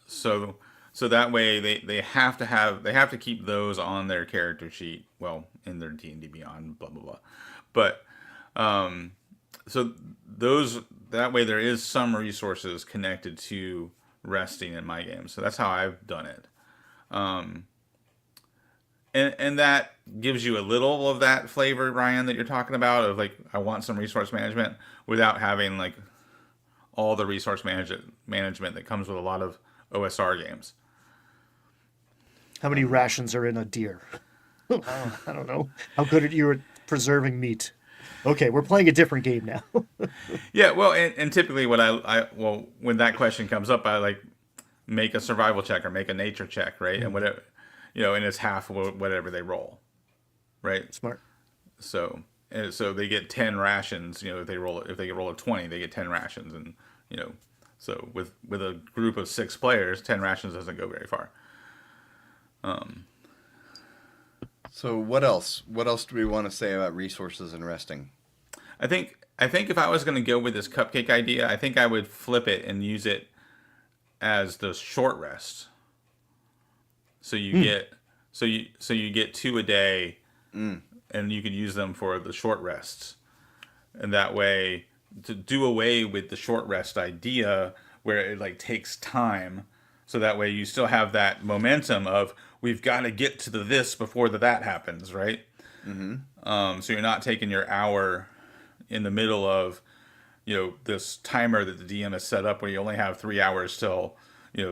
So that way they have to keep those on their character sheet, well, in their D&D Beyond, blah blah blah. But so those, that way there is some resources connected to resting in my game. So that's how I've done it. And that gives you a little of that flavor, Ryan, that you're talking about, of like, I want some resource management without having like all the resource management that comes with a lot of OSR games. How many rations are in a deer? I don't know. How good are you at preserving meat? Okay, we're playing a different game now. Yeah, well, and typically what well, when that question comes up, I like make a survival check or make a nature check, right? And whatever, and it's half whatever they roll, right? Smart. So they get 10 rations. If they roll a 20, they get 10 rations, and so with a group of 6 players, 10 rations doesn't go very far. So what else? What else do we want to say about resources and resting? I think if I was going to go with this cupcake idea, I think I would flip it and use it as the short rest. So you get you get 2 a day, and you could use them for the short rests, and that way to do away with the short rest idea where it like takes time. So that way you still have that momentum of we've got to get to the this before that happens, right? So you're not taking your hour in the middle of this timer that the DM has set up where you only have 3 hours till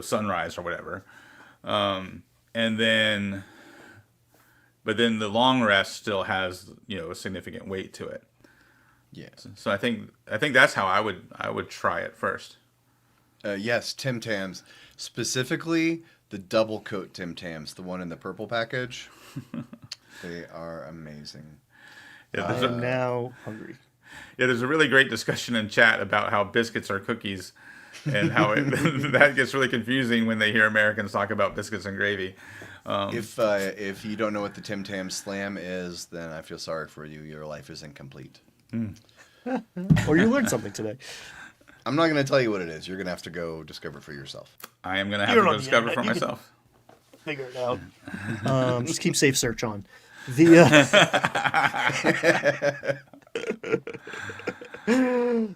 sunrise or whatever. And then, but then the long rest still has a significant weight to it. Yes. So I think that's how I would try it first. Yes, Tim Tams. Specifically, the double coat Tim Tams, the one in the purple package. They are amazing. Yeah, I am now hungry. Yeah, there's a really great discussion in chat about how biscuits are cookies, and how that gets really confusing when they hear Americans talk about biscuits and gravy. If you don't know what the Tim Tam Slam is, then I feel sorry for you. Your life is incomplete. Or you learned something today. I'm not going to tell you what it is. You're going to have to go discover for yourself. I am going to have You're to on go the discover internet. for You myself. Figure it out. Just keep safe search on. The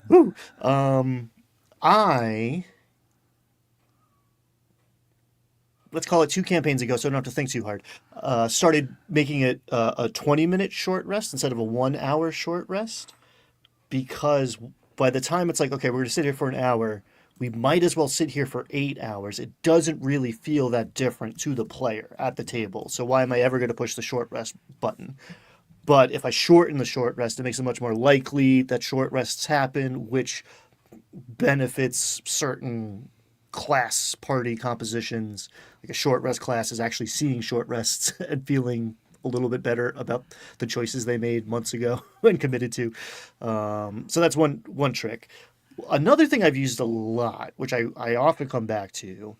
Woo. Let's call it 2 campaigns ago, so I don't have to think too hard. Started making it a 20-minute short rest instead of a 1-hour short rest, because by the time it's like, okay, we're going to sit here for an hour, we might as well sit here for 8 hours. It doesn't really feel that different to the player at the table. So why am I ever going to push the short rest button? But if I shorten the short rest, it makes it much more likely that short rests happen, which benefits certain class party compositions. Like a short rest class is actually seeing short rests and feeling a little bit better about the choices they made months ago and committed to. So that's one trick. Another thing I've used a lot, which I often come back to,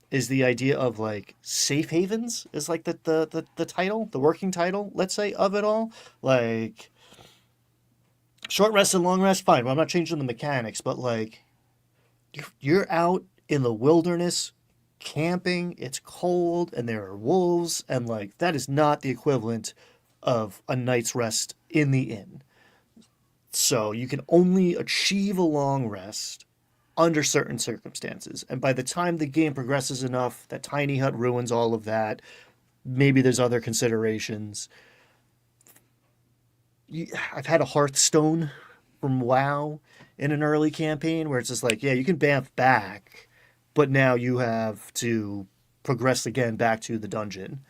is the idea of like safe havens is like the title, the working title, let's say, of it all. Like short rest and long rest, fine. Well, I'm not changing the mechanics, but like you're out in the wilderness camping, it's cold, and there are wolves, and like that is not the equivalent of a night's rest in the inn. So you can only achieve a long rest under certain circumstances. And by the time the game progresses enough, that tiny hut ruins all of that. Maybe there's other considerations. I've had a Hearthstone from WoW in an early campaign where it's just like, yeah, you can bamf back, but now you have to progress again back to the dungeon.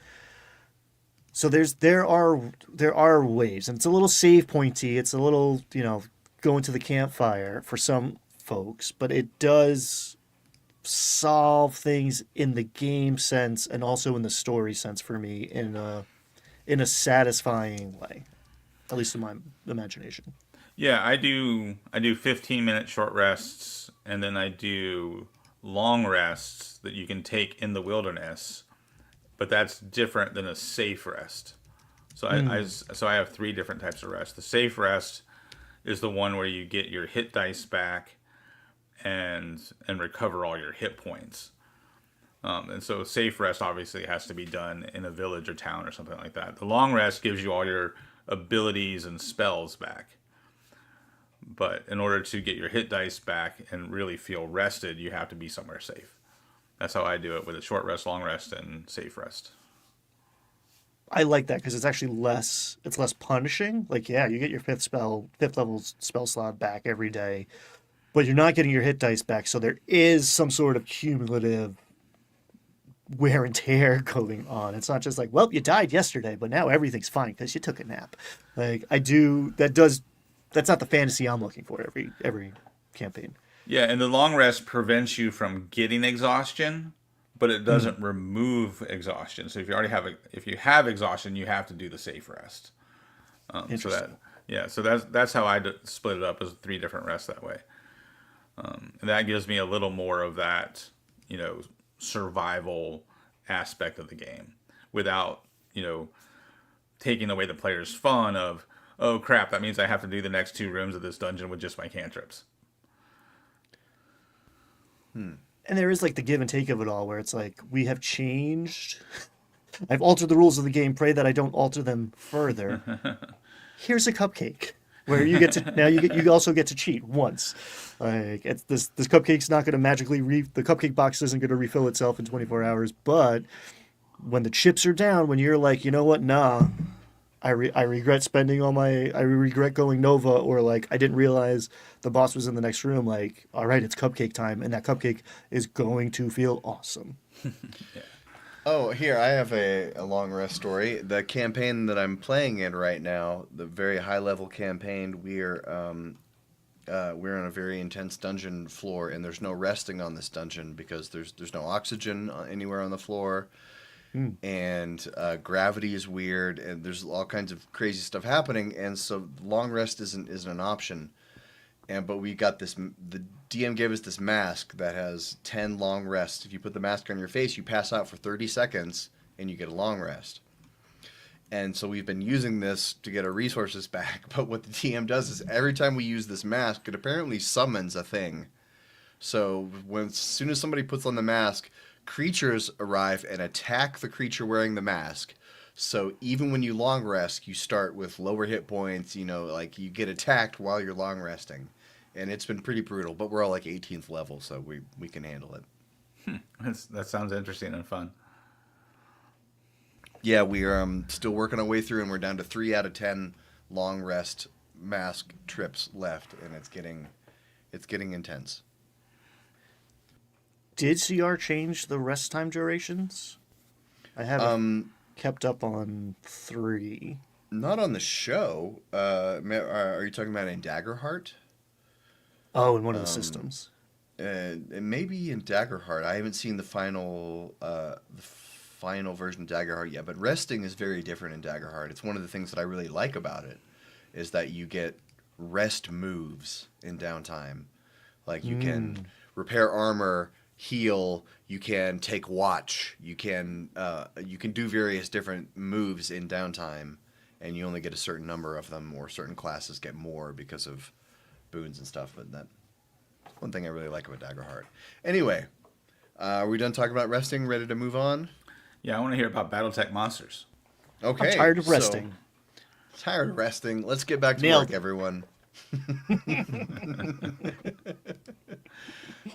So there are ways, and it's a little save pointy. It's a little, going to the campfire for some folks, but it does solve things in the game sense and also in the story sense for me in a satisfying way, at least in my imagination. Yeah, I do 15-minute short rests, and then I do long rests that you can take in the wilderness. But that's different than a safe rest. So I have 3 different types of rest. The safe rest is the one where you get your hit dice back and recover all your hit points. And so safe rest obviously has to be done in a village or town or something like that. The long rest gives you all your abilities and spells back. But in order to get your hit dice back and really feel rested, you have to be somewhere safe. That's how I do it with a short rest, long rest, and safe rest. I like that because it's actually less punishing. Like, yeah, you get your fifth level spell slot back every day, but you're not getting your hit dice back. So there is some sort of cumulative wear and tear going on. It's not just like, well, you died yesterday, but now everything's fine because you took a nap. Like that's not the fantasy I'm looking for every campaign. Yeah, and the long rest prevents you from getting exhaustion, but it doesn't remove exhaustion. So if you have exhaustion, you have to do the safe rest. So that's how I split it up as 3 different rests that way. And that gives me a little more of that, survival aspect of the game. without, taking away the player's fun of, oh crap, that means I have to do the next 2 rooms of this dungeon with just my cantrips. And there is like the give and take of it all, where it's like, we have changed. I've altered the rules of the game. Pray that I don't alter them further. Here's a cupcake where you get to now you also get to cheat once. Like this cupcake's not going to magically the cupcake box isn't going to refill itself in 24 hours. But when the chips are down, when you're like, you know what, nah. I regret spending all I regret going Nova, or like I didn't realize the boss was in the next room. Like, all right, it's cupcake time, and that cupcake is going to feel awesome. Yeah. Oh, here, I have a long rest story. The campaign that I'm playing in right now, the very high level campaign, we're on a very intense dungeon floor, and there's no resting on this dungeon because there's no oxygen anywhere on the floor. And gravity is weird, and there's all kinds of crazy stuff happening, and so long rest isn't an option. But we got this. The DM gave us this mask that has 10 long rests. If you put the mask on your face, you pass out for 30 seconds, and you get a long rest. And so we've been using this to get our resources back. But what the DM does is every time we use this mask, it apparently summons a thing. So as soon as somebody puts on the mask, creatures arrive and attack the creature wearing the mask. So even when you long rest, you start with lower hit points, like you get attacked while you're long resting. And it's been pretty brutal, but we're all like 18th level, so we can handle it. That sounds interesting and fun. Yeah, we're still working our way through, and we're down to 3 out of 10 long rest mask trips left, and it's getting intense. Did CR change the rest time durations? I haven't kept up on 3. Not on the show. Are you talking about in Daggerheart? Oh, in one of the systems. It may be in Daggerheart. I haven't seen the final version of Daggerheart yet, but resting is very different in Daggerheart. It's one of the things that I really like about it, is that you get rest moves in downtime. Like you can repair armor, heal, you can take watch, you can do various different moves in downtime, and you only get a certain number of them, or certain classes get more because of boons and stuff. But that's one thing I really like about Daggerheart. Anyway, are we done talking about resting? Ready to move on? Yeah, I want to hear about BattleTech monsters. Okay. I'm tired of resting. Tired of resting. Let's get back to Nailed work, it. everyone.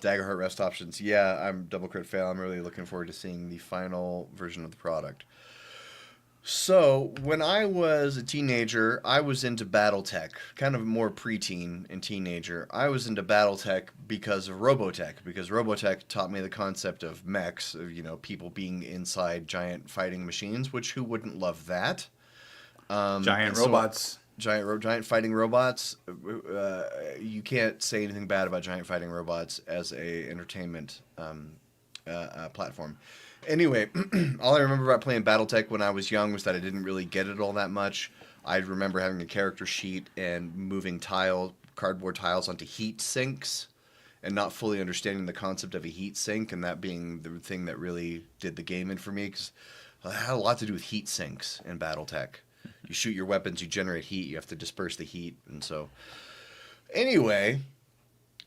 Daggerheart rest options. Yeah, I'm double crit fail. I'm really looking forward to seeing the final version of the product. So, when I was a teenager, I was into BattleTech, kind of more preteen and teenager. I was into BattleTech because of Robotech, because Robotech taught me the concept of mechs, of, people being inside giant fighting machines, which who wouldn't love that? Giant robots. Giant fighting robots. You can't say anything bad about giant fighting robots as a entertainment platform. Anyway, all I remember about playing BattleTech when I was young was that I didn't really get it all that much. I remember having a character sheet and moving cardboard tiles onto heat sinks, and not fully understanding the concept of a heat sink, and that being the thing that really did the game in for me, because it had a lot to do with heat sinks in BattleTech. You shoot your weapons, you generate heat, you have to disperse the heat, and so... Anyway...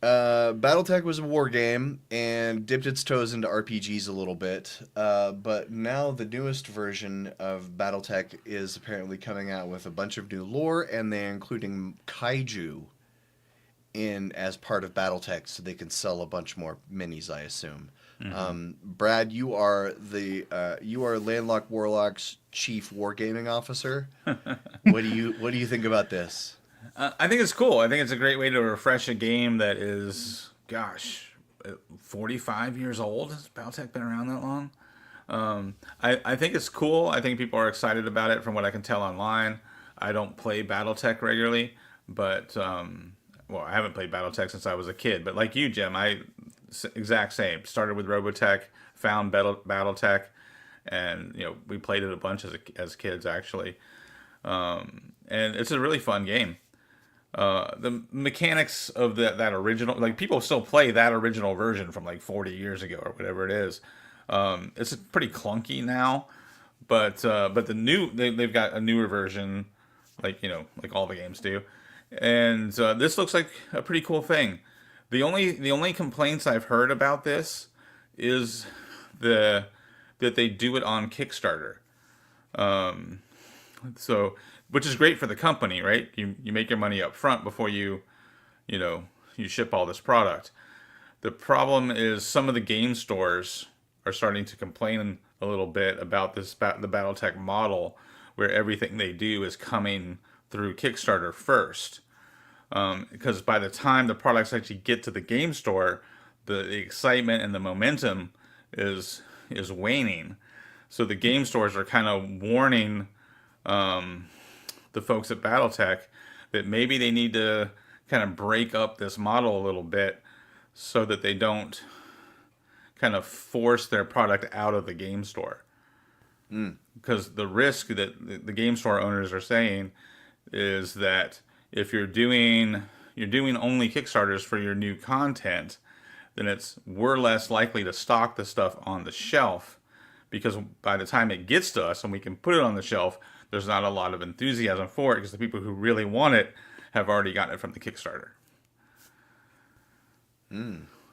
BattleTech was a war game and dipped its toes into RPGs a little bit, but now the newest version of BattleTech is apparently coming out with a bunch of new lore, and they're including kaiju in as part of BattleTech, so they can sell a bunch more minis, I assume. Mm-hmm. Brad, you are Landlocked Warlock's chief wargaming officer. What do you think about this? I think it's cool. I think it's a great way to refresh a game that is, 45 years old. Has BattleTech been around that long? I think it's cool. I think people are excited about it from what I can tell online. I don't play BattleTech regularly, but, I haven't played BattleTech since I was a kid. But like you, Jim, exact same. Started with Robotech, found BattleTech, and, we played it a bunch as kids, actually. And it's a really fun game. The mechanics of that original, like people still play that original version from like 40 years ago or whatever it is. It's pretty clunky now, but the new they've got a newer version, like like all the games do, and this looks like a pretty cool thing. The only complaints I've heard about this is that they do it on Kickstarter. So, which is great for the company, right? You make your money up front before you ship all this product. The problem is some of the game stores are starting to complain a little bit about the BattleTech model, where everything they do is coming through Kickstarter first. Because by the time the products actually get to the game store, the excitement and the momentum is waning. So the game stores are kind of warning the folks at BattleTech that maybe they need to kind of break up this model a little bit so that they don't kind of force their product out of the game store. Because the risk that the game store owners are saying is that if you're doing only Kickstarters for your new content, then we're less likely to stock the stuff on the shelf, because by the time it gets to us and we can put it on the shelf, there's not a lot of enthusiasm for it because the people who really want it have already gotten it from the Kickstarter.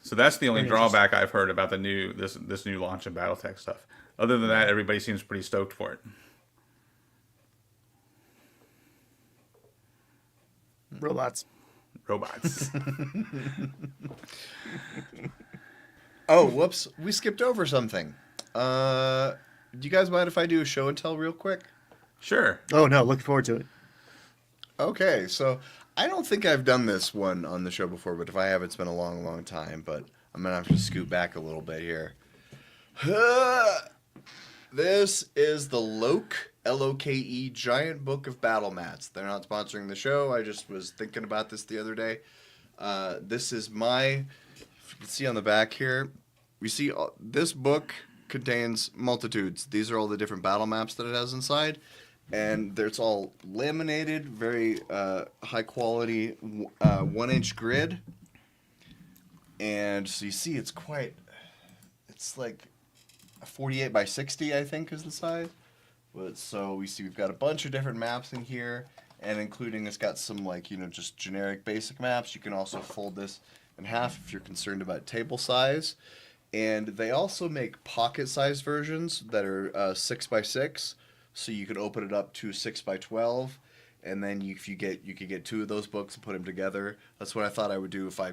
So that's the only drawback I've heard about this new launch of BattleTech stuff. Other than that, everybody seems pretty stoked for it. Robots. Oh, whoops. We skipped over something. Do you guys mind if I do a show and tell real quick? Sure. Oh, no. Looking forward to it. Okay, so I don't think I've done this one on the show before, but if I have, it's been a long, long time. But I'm going to have to scoot back a little bit here. This is the Loke, L-O-K-E, Giant Book of Battle Mats. They're not sponsoring the show. I just was thinking about this the other day. This is if you can see on the back here, we see this book contains multitudes. These are all the different battle maps that it has inside. And it's all laminated, very high quality, 1-inch grid. And so you see it's like a 48 by 60, I think, is the size. But so we see we've got a bunch of different maps in here, and including it's got some just generic basic maps. You can also fold this in half if you're concerned about table size. And they also make pocket-sized versions that are 6 by 6, so you can open it up to 6 by 12, and then you could get two of those books and put them together. That's what I thought I would do if I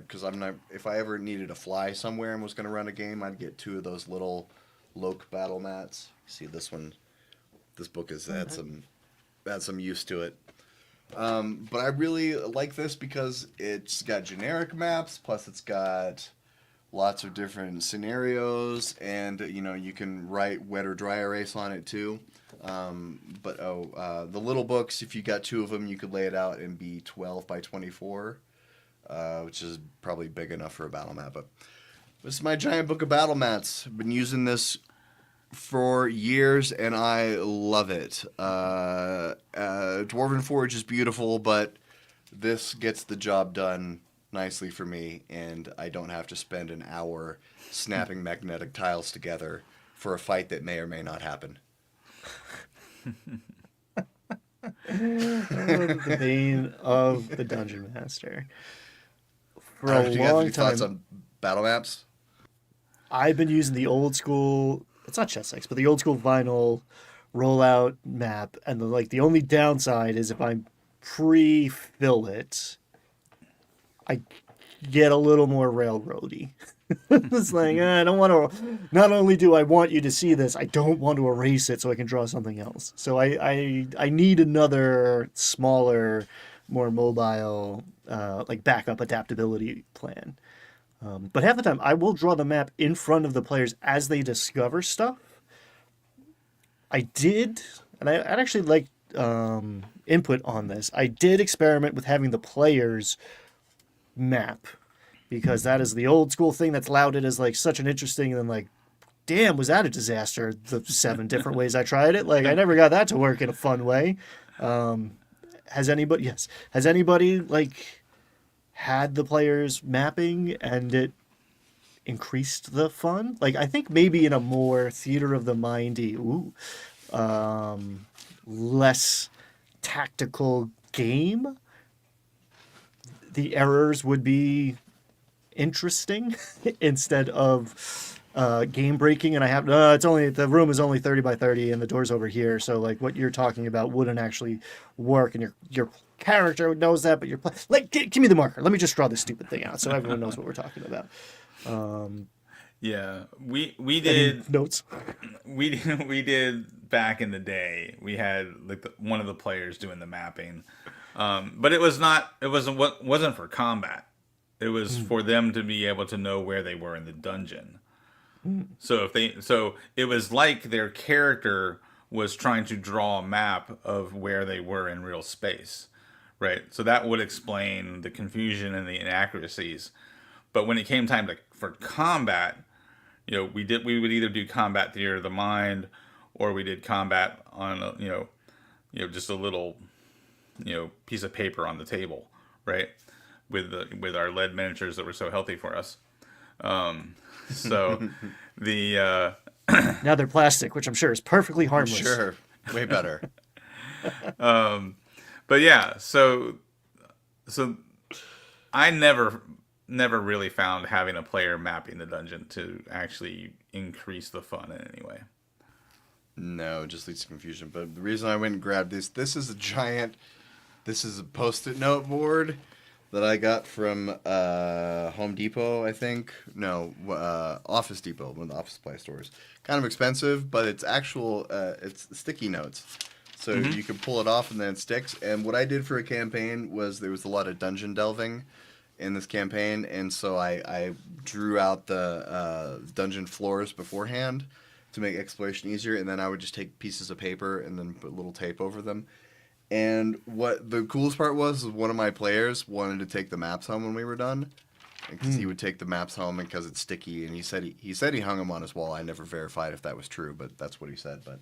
ever needed to fly somewhere and was going to run a game, I'd get two of those little Loke battle mats. See this one. This book has had some use to it. But I really like this because it's got generic maps, plus it's got lots of different scenarios, and you can write wet or dry erase on it too. The little books, if you got two of them, you could lay it out and be 12 by 24, which is probably big enough for a battle map. But this is my giant book of battle mats. I've been using this for years, and I love it. Dwarven Forge is beautiful, but this gets the job done nicely for me, and I don't have to spend an hour snapping magnetic tiles together for a fight that may or may not happen. The bane of the dungeon master. For a Do you have long any time, thoughts on battle maps? I've been using the old school. It's not chess X, but the old school vinyl rollout map, and the only downside is if I pre-fill it, I get a little more railroady. It's like, I don't want to. Not only do I want you to see this, I don't want to erase it so I can draw something else. So I need another smaller, more mobile, backup adaptability plan. But half the time, I will draw the map in front of the players as they discover stuff. I did, and I'd actually like input on this. I did experiment with having the players map, because that is the old school thing that's lauded as such an interesting, and then damn, was that a disaster? The 7 different ways I tried it. I never got that to work in a fun way. Has anybody had the players mapping and it increased the fun? I think maybe in a more theater of the mindy less tactical game, the errors would be interesting instead of game breaking. And I have it's only the room is only 30 by 30 and the door's over here, so like what you're talking about wouldn't actually work, and your character knows that, but you're like, give me the marker, let me just draw this stupid thing out so everyone knows what we're talking about. Yeah, we did notes. we did back in the day. We had like one of the players doing the mapping, but it wasn't for combat. It was for them to be able to know where they were in the dungeon. So it was like their character was trying to draw a map of where they were in real space, right? So that would explain the confusion and the inaccuracies. But when it came time for combat, we would either do combat theater of the mind, or we did combat on just a little piece of paper on the table, right? With our lead miniatures that were so healthy for us. So the now they're plastic, which I'm sure is perfectly harmless. Sure, way better. But yeah, so I never really found having a player mapping the dungeon to actually increase the fun in any way. No, it just leads to confusion. But the reason I went and grabbed this is a Post-it note board that I got from Home Depot, I think. No, Office Depot, one of the office supply stores. Kind of expensive, but it's it's sticky notes. So you can pull it off and then it sticks. And what I did for a campaign was there was a lot of dungeon delving in this campaign, and so I drew out the dungeon floors beforehand to make exploration easier, and then I would just take pieces of paper and then put a little tape over them. And what the coolest part was one of my players wanted to take the maps home when we were done, because he would take the maps home because it's sticky, and he said he hung them on his wall. I never verified if that was true, but that's what he said. But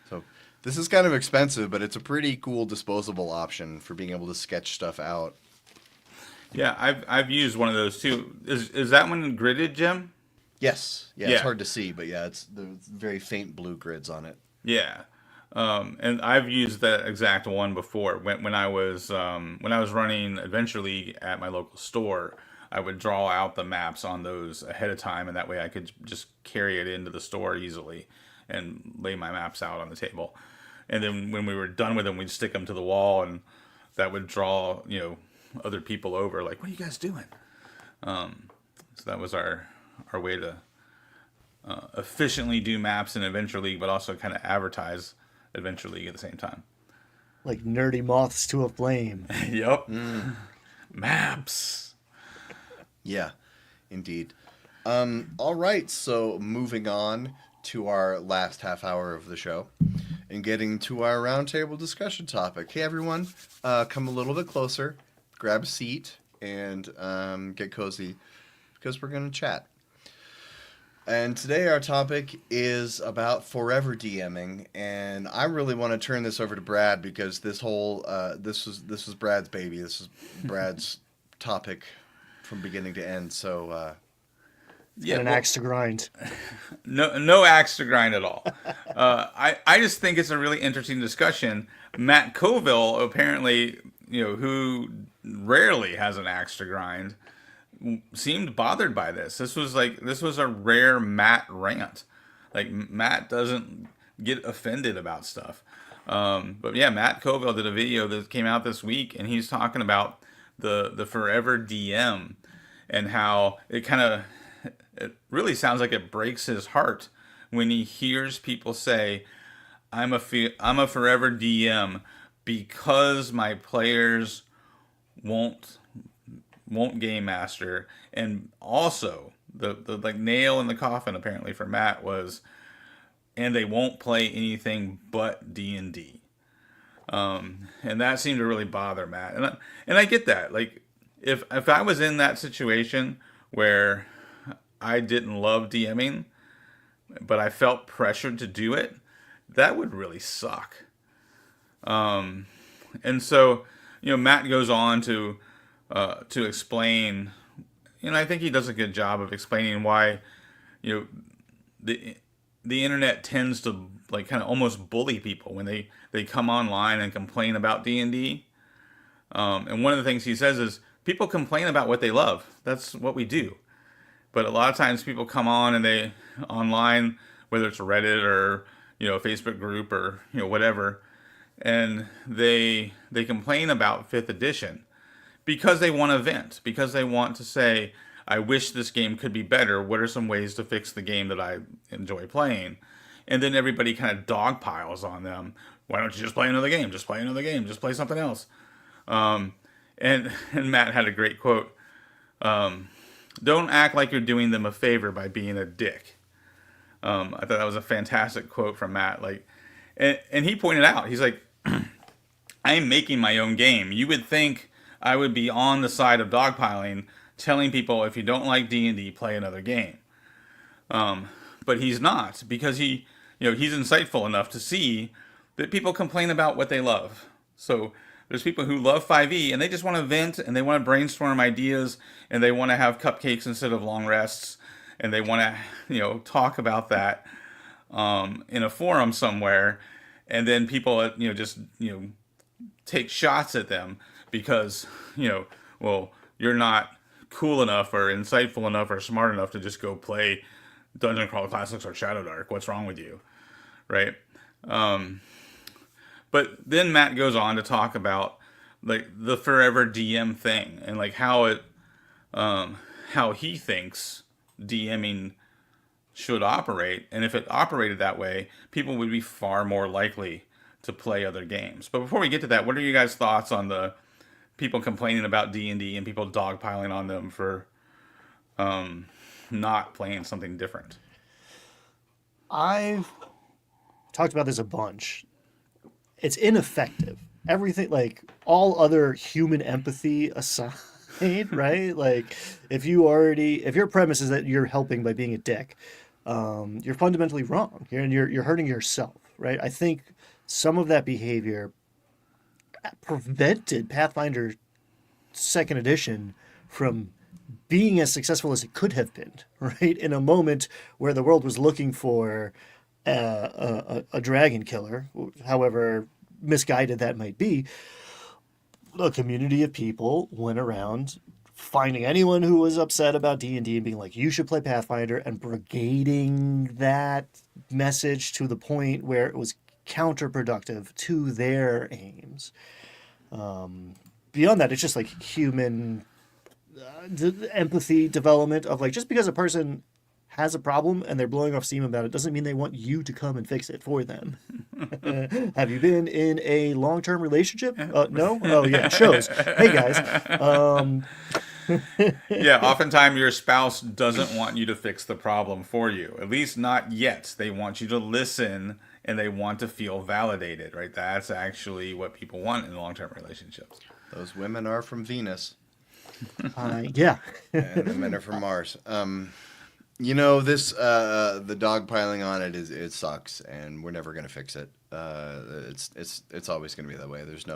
so this is kind of expensive, but it's a pretty cool disposable option for being able to sketch stuff out. Yeah, I've used one of those too. Is that one gridded, Jim? Yes. Yeah, Yeah. it's hard to see, but yeah, it's very faint blue grids on it. Yeah, and I've used that exact one before. When I was running Adventure League at my local store, I would draw out the maps on those ahead of time, and that way I could just carry it into the store easily and lay my maps out on the table. And then when we were done with them, we'd stick them to the wall, and that would draw other people over, like, what are you guys doing? So that was our way to efficiently do maps in Adventure League, but also kind of advertise Adventure League at the same time. Like nerdy moths to a flame. Yep. Maps. Yeah, indeed. All right, so moving on to our last half hour of the show and getting to our roundtable discussion topic. Hey, everyone, come a little bit closer, grab a seat, and get cozy, because we're going to chat. And today our topic is about forever DMing, and I really want to turn this over to Brad, because this whole this was Brad's baby. This is Brad's topic from beginning to end. So Yeah, an axe to grind. No axe to grind at all. I just think it's a really interesting discussion. Matt Colville, apparently, who rarely has an axe to grind, seemed bothered by this. This was a rare Matt rant. Like, Matt doesn't get offended about stuff. But yeah, Matt Colville did a video that came out this week, and he's talking about the forever DM and how it really sounds like it breaks his heart when he hears people say, I'm a forever DM because my players won't game master. And also the like nail in the coffin apparently for Matt was, and they won't play anything but D&D. And that seemed to really bother Matt. And I get that. Like, if I was in that situation where I didn't love DMing, but I felt pressured to do it, that would really suck. And so, Matt goes on to explain, I think he does a good job of explaining why, the internet tends to like kind of almost bully people when they come online and complain about D&D. And one of the things he says is people complain about what they love. That's what we do. But a lot of times people come on and they online, whether it's Reddit or a Facebook group or whatever, and they complain about 5th edition because they want to vent, because they want to say, I wish this game could be better. What are some ways to fix the game that I enjoy playing? And then everybody kind of dogpiles on them. Why don't you just play another game? Just play another game. Just play something else. And Matt had a great quote. Don't act like you're doing them a favor by being a dick. I thought that was a fantastic quote from Matt. And he pointed out, he's like, I am making my own game. You would think I would be on the side of dogpiling, telling people if you don't like D&D, play another game. But he's not, because he's insightful enough to see that people complain about what they love. So there's people who love 5e and they just want to vent and they want to brainstorm ideas and they want to have cupcakes instead of long rests and they want to talk about that in a forum somewhere, and then people just take shots at them because well, you're not cool enough or insightful enough or smart enough to just go play Dungeon Crawl Classics or Shadow Dark. What's wrong with you, right? But then Matt goes on to talk about like the forever DM thing and like how he thinks DMing should operate, and if it operated that way, people would be far more likely to play other games. But before we get to that, what are you guys' thoughts on the people complaining about D&D and people dogpiling on them for not playing something different? I've talked about this a bunch. It's ineffective. Everything, like all other human empathy aside, right? Like if your premise is that you're helping by being a dick, you're fundamentally wrong. You're hurting yourself, right? I think some of that behavior prevented Pathfinder 2nd edition from being as successful as it could have been, right? In a moment where the world was looking for a dragon killer, however misguided that might be, a community of people went around finding anyone who was upset about D&D and being like, you should play Pathfinder, and brigading that message to the point where it was counterproductive to their aims. Beyond that, it's just like human empathy development of like, just because a person has a problem and they're blowing off steam about it doesn't mean they want you to come and fix it for them. Have you been in a long-term relationship? No? Oh yeah, it shows. Hey guys. Yeah, oftentimes your spouse doesn't want you to fix the problem for you. At least not yet. They want you to listen and they want to feel validated, right? That's actually what people want in long-term relationships. Those women are from Venus. Yeah. And the men are from Mars. This the dog piling on it sucks, and we're never gonna fix it. It's always gonna be that way. There's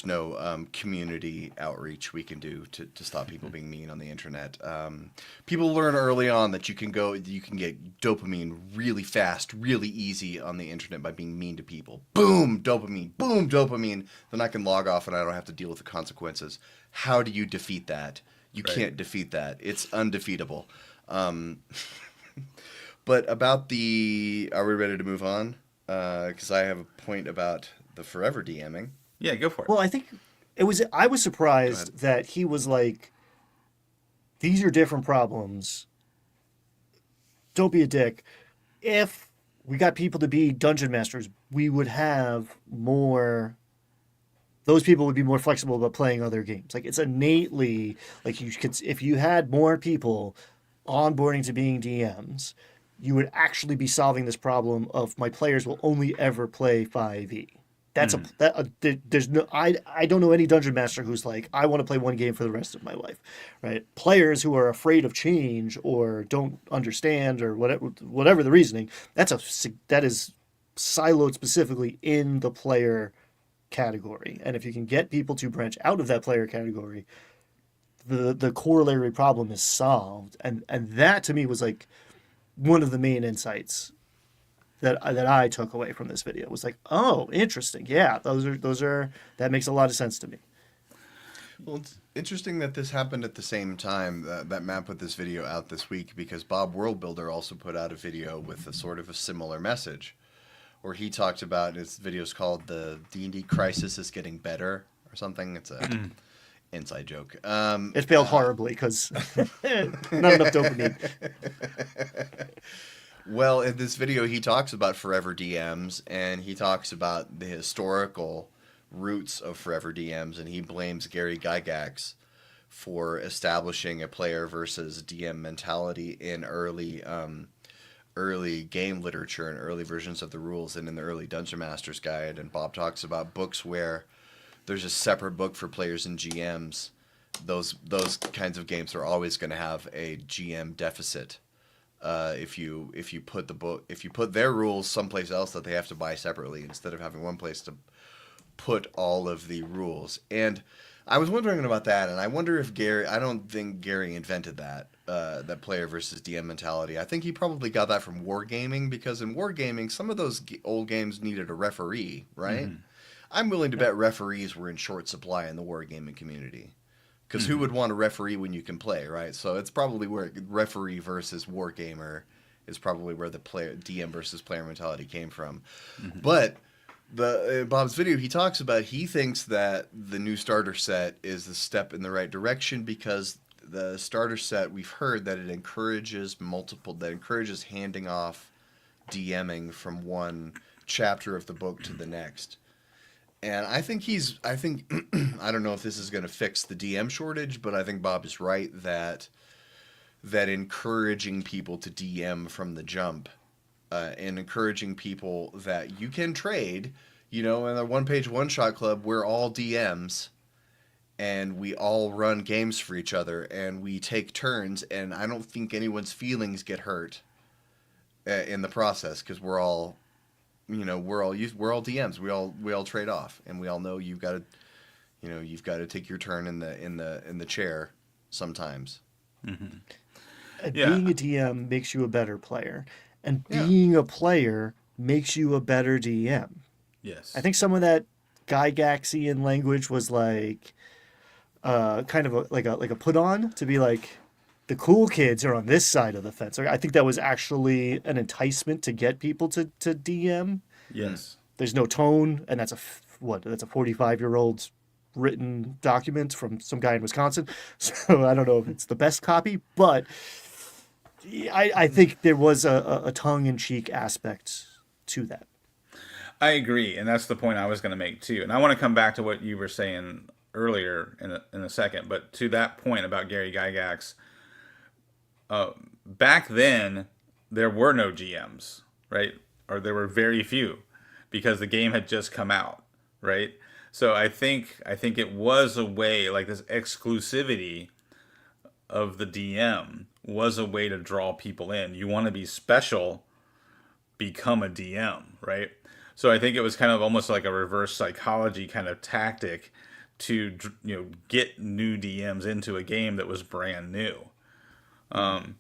no community outreach we can do to stop people being mean on the internet. People learn early on that you can get dopamine really fast, really easy on the internet by being mean to people. Boom, dopamine. Boom, dopamine. Then I can log off and I don't have to deal with the consequences. How do you defeat that? You can't defeat that. It's undefeatable. But about are we ready to move on? Because I have a point about the forever DMing. Yeah, go for it. Well, I think I was surprised that he was like, these are different problems. Don't be a dick. If we got people to be dungeon masters, we would have more. Those people would be more flexible about playing other games. Like it's innately like if you had more people onboarding to being DMs, you would actually be solving this problem of my players will only ever play 5e. There's no I don't know any dungeon master who's like, I want to play one game for the rest of my life, right? Players who are afraid of change or don't understand or whatever the reasoning, that is siloed specifically in the player category. And if you can get people to branch out of that player category, the corollary problem is solved. And that to me was like one of the main insights that I took away from this video. It was like, oh, interesting. Yeah, those are that makes a lot of sense to me. Well, it's interesting that this happened at the same time, that Matt put this video out this week, because Bob Worldbuilder also put out a video with a sort of a similar message, where he talked about, his video's called The D&D Crisis is Getting Better, or something. It's a inside joke. It failed horribly because not enough dopamine. Well, in this video, he talks about Forever DMs, and he talks about the historical roots of Forever DMs, and he blames Gary Gygax for establishing a player versus DM mentality in early game literature and early versions of the rules and in the early Dungeon Master's Guide. And Bob talks about books where there's a separate book for players and GMs. Those kinds of games are always going to have a GM deficit. If you put their rules someplace else that they have to buy separately, instead of having one place to put all of the rules. And I was wondering about that, and I wonder if I don't think Gary invented that player versus DM mentality. I think he probably got that from wargaming, because in wargaming, some of those old games needed a referee, right? Mm-hmm. I'm willing to bet referees were in short supply in the wargaming community. Because who would want a referee when you can play, right? So it's probably where referee versus wargamer is probably where the DM versus player mentality came from. Mm-hmm. But Bob's video, he talks about, he thinks that the new starter set is the step in the right direction, because the starter set, we've heard that it encourages handing off DMing from one chapter of the book to the next. And I think I don't know if this is going to fix the DM shortage, but I think Bob is right that encouraging people to DM from the jump, and encouraging people that you can trade, in a one-page one-shot club, we're all DMs, and we all run games for each other, and we take turns, and I don't think anyone's feelings get hurt in the process, because we're all DMs. We all trade off, and we all know you've got to take your turn in the chair sometimes. Mm-hmm. Being a DM makes you a better player, and being a player makes you a better DM. Yes, I think some of that Gygaxian language was like, kind of like a put on to be like, the cool kids are on this side of the fence. I think that was actually an enticement to get people to DM. Yes. There's no tone, and that's a 45-year-old written document from some guy in Wisconsin. So I don't know if it's the best copy, but I think there was a tongue-in-cheek aspect to that. I agree, and that's the point I was going to make too. And I want to come back to what you were saying earlier in a second, but to that point about Gary Gygax, back then there were no GMs, right? Or there were very few, because the game had just come out, right? So I think it was a way, like, this exclusivity of the DM was a way to draw people in. You want to be special, become a DM, right? So I think it was kind of almost like a reverse psychology kind of tactic to, get new DMs into a game that was brand new. And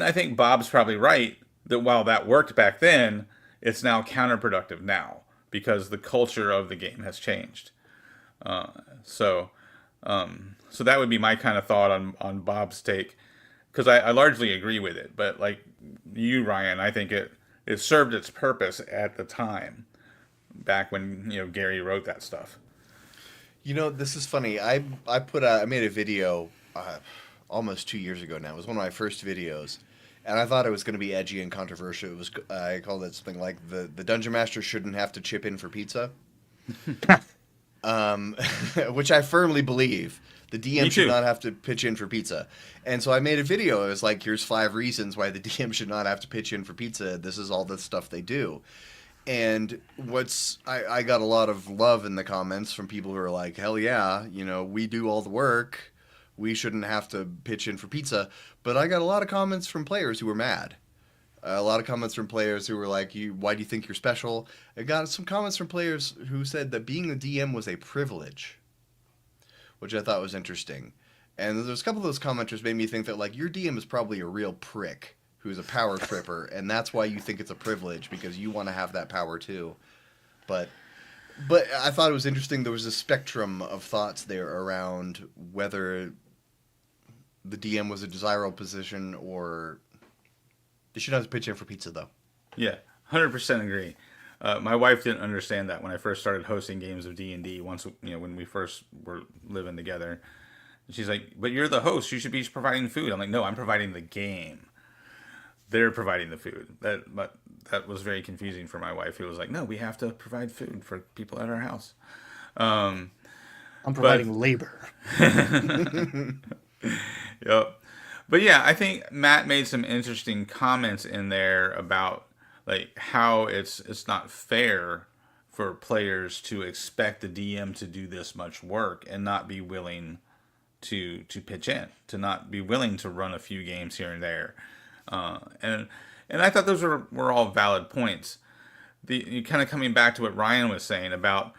I think Bob's probably right that while that worked back then, it's now counterproductive now, because the culture of the game has changed. So that would be my kind of thought on Bob's take, because I largely agree with it. But like you, Ryan, I think it served its purpose at the time, back when Gary wrote that stuff. This is funny. I made a video almost 2 years ago now. It was one of my first videos, and I thought it was going to be edgy and controversial. I called it something like the Dungeon Master shouldn't have to chip in for pizza, which I firmly believe. The DM should not have to pitch in for pizza. And so I made a video. It was like, here's 5 reasons why the DM should not have to pitch in for pizza. This is all the stuff they do. And I got a lot of love in the comments from people who are like, hell yeah, we do all the work. We shouldn't have to pitch in for pizza. But I got a lot of comments from players who were mad. A lot of comments from players who were like, why do you think you're special? I got some comments from players who said that being a DM was a privilege, which I thought was interesting. And there's a couple of those commenters made me think that, like, your DM is probably a real prick who's a power tripper, and that's why you think it's a privilege because you want to have that power too. But I thought it was interesting. There was a spectrum of thoughts there around whether the DM was a desirable position or they should have to pitch in for pizza, though. Yeah, 100% agree. My wife didn't understand that when I first started hosting games of D&D. Once when we first were living together, she's like, "But you're the host. You should be providing food." I'm like, "No, I'm providing the game. They're providing the food." That was very confusing for my wife. Who was like, "No, we have to provide food for people at our house." I'm providing labor. Yep. But yeah, I think Matt made some interesting comments in there about like how it's not fair for players to expect the DM to do this much work and not be willing to pitch in, to not be willing to run a few games here and there. And I thought those were all valid points. You kind of coming back to what Ryan was saying about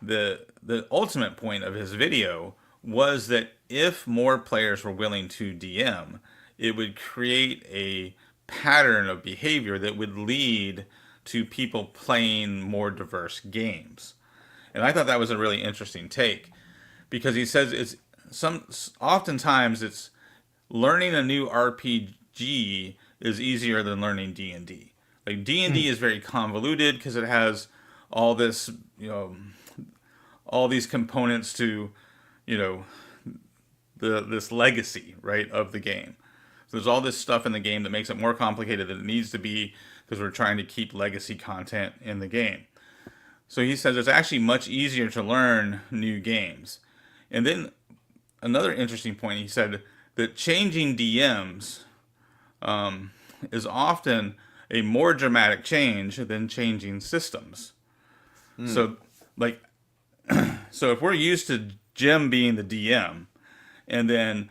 the ultimate point of his video was that if more players were willing to DM, it would create a pattern of behavior that would lead to people playing more diverse games. And I thought that was a really interesting take because he says oftentimes it's learning a new RPG is easier than learning D&D. Like D&D is very convoluted because it has all this, all these components to, this legacy, right, of the game. So there's all this stuff in the game that makes it more complicated than it needs to be because we're trying to keep legacy content in the game. So he says it's actually much easier to learn new games. And then another interesting point, he said that changing DMs is often a more dramatic change than changing systems. So so if we're used to Jim being the DM, and then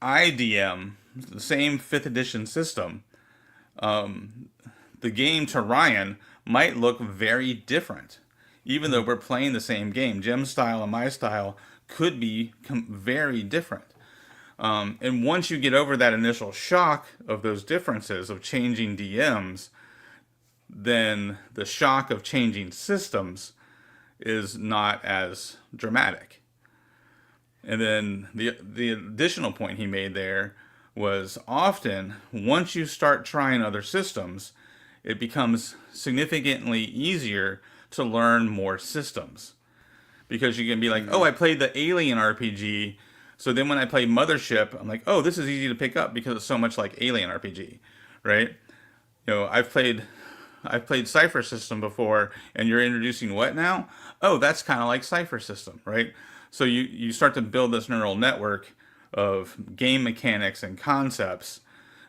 I DM the same 5th edition system, the game to Ryan might look very different. Even though we're playing the same game, Jim's style and my style could be very different. And once you get over that initial shock of those differences of changing DMs, then the shock of changing systems is not as dramatic. And then the additional point he made there was often once you start trying other systems, it becomes significantly easier to learn more systems. Because you can be like, oh, I played the Alien RPG, so then when I play Mothership, I'm like, oh, this is easy to pick up because it's so much like Alien RPG, right? I've played Cypher System before, and you're introducing what now? Oh, that's kind of like Cypher System, right? So you start to build this neural network of game mechanics and concepts,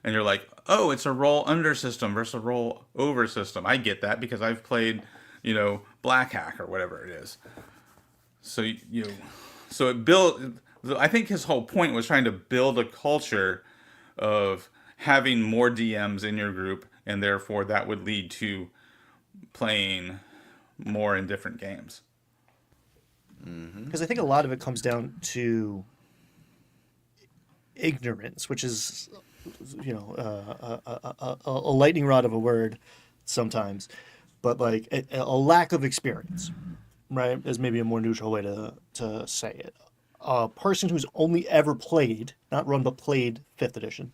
and you're like, oh, it's a roll under system versus a roll over system. I get that because I've played, Black Hack or whatever it is. So so it built. I think his whole point was trying to build a culture of having more DMs in your group, and therefore that would lead to playing more in different games. Because I think a lot of it comes down to ignorance, which is, a lightning rod of a word sometimes, but like a lack of experience, right, is maybe a more neutral way to say it. A person who's only ever played, not run, but played 5th edition,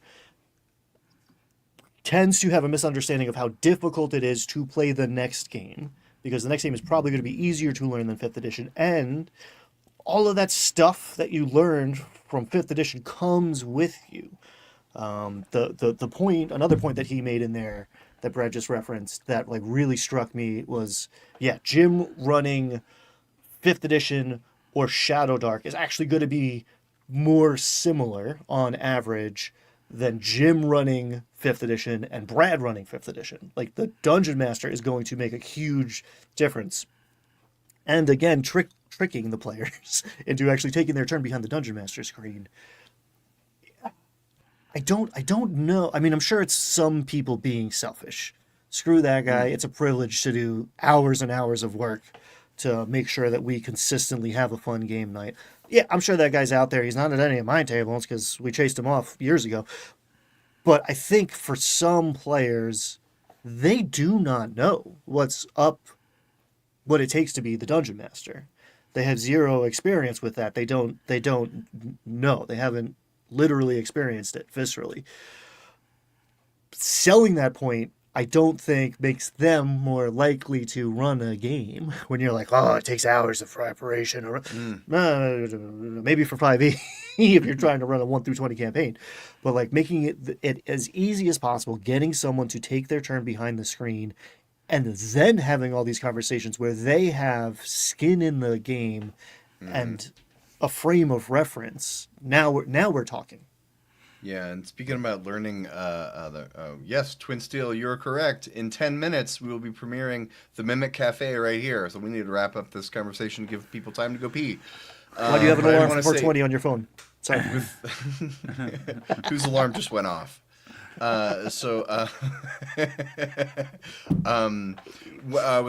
tends to have a misunderstanding of how difficult it is to play the next game, because the next game is probably going to be easier to learn than 5th edition, and all of that stuff that you learned from 5th edition comes with you. The point, another point that he made in there that Brad just referenced that like really struck me was, Jim running 5th edition or Shadow Dark is actually going to be more similar on average than Jim running 5th edition and Brad running 5th edition. Like the Dungeon Master is going to make a huge difference. And again, tricking the players into actually taking their turn behind the Dungeon Master screen. I don't know. I mean, I'm sure it's some people being selfish. Screw that guy. It's a privilege to do hours and hours of work to make sure that we consistently have a fun game night. Yeah, I'm sure that guy's out there. He's not at any of my tables because we chased him off years ago. But I think for some players, they do not know what it takes to be the dungeon master. They have zero experience with that. They don't know. They haven't literally experienced it viscerally. Selling that point, I don't think makes them more likely to run a game when you're like, oh, it takes hours of preparation, or maybe for 5e if you're trying to run a 1 through 20 campaign, but like making it as easy as possible, getting someone to take their turn behind the screen, and then having all these conversations where they have skin in the game and a frame of reference. Now we're talking. Yeah, and speaking about learning, yes, Twin Steel, you're correct. In 10 minutes, we will be premiering the Mimic Cafe right here. So we need to wrap up this conversation to give people time to go pee. Why do you have an but I alarm wanna for 420 on your phone? Sorry. Whose alarm just went off? With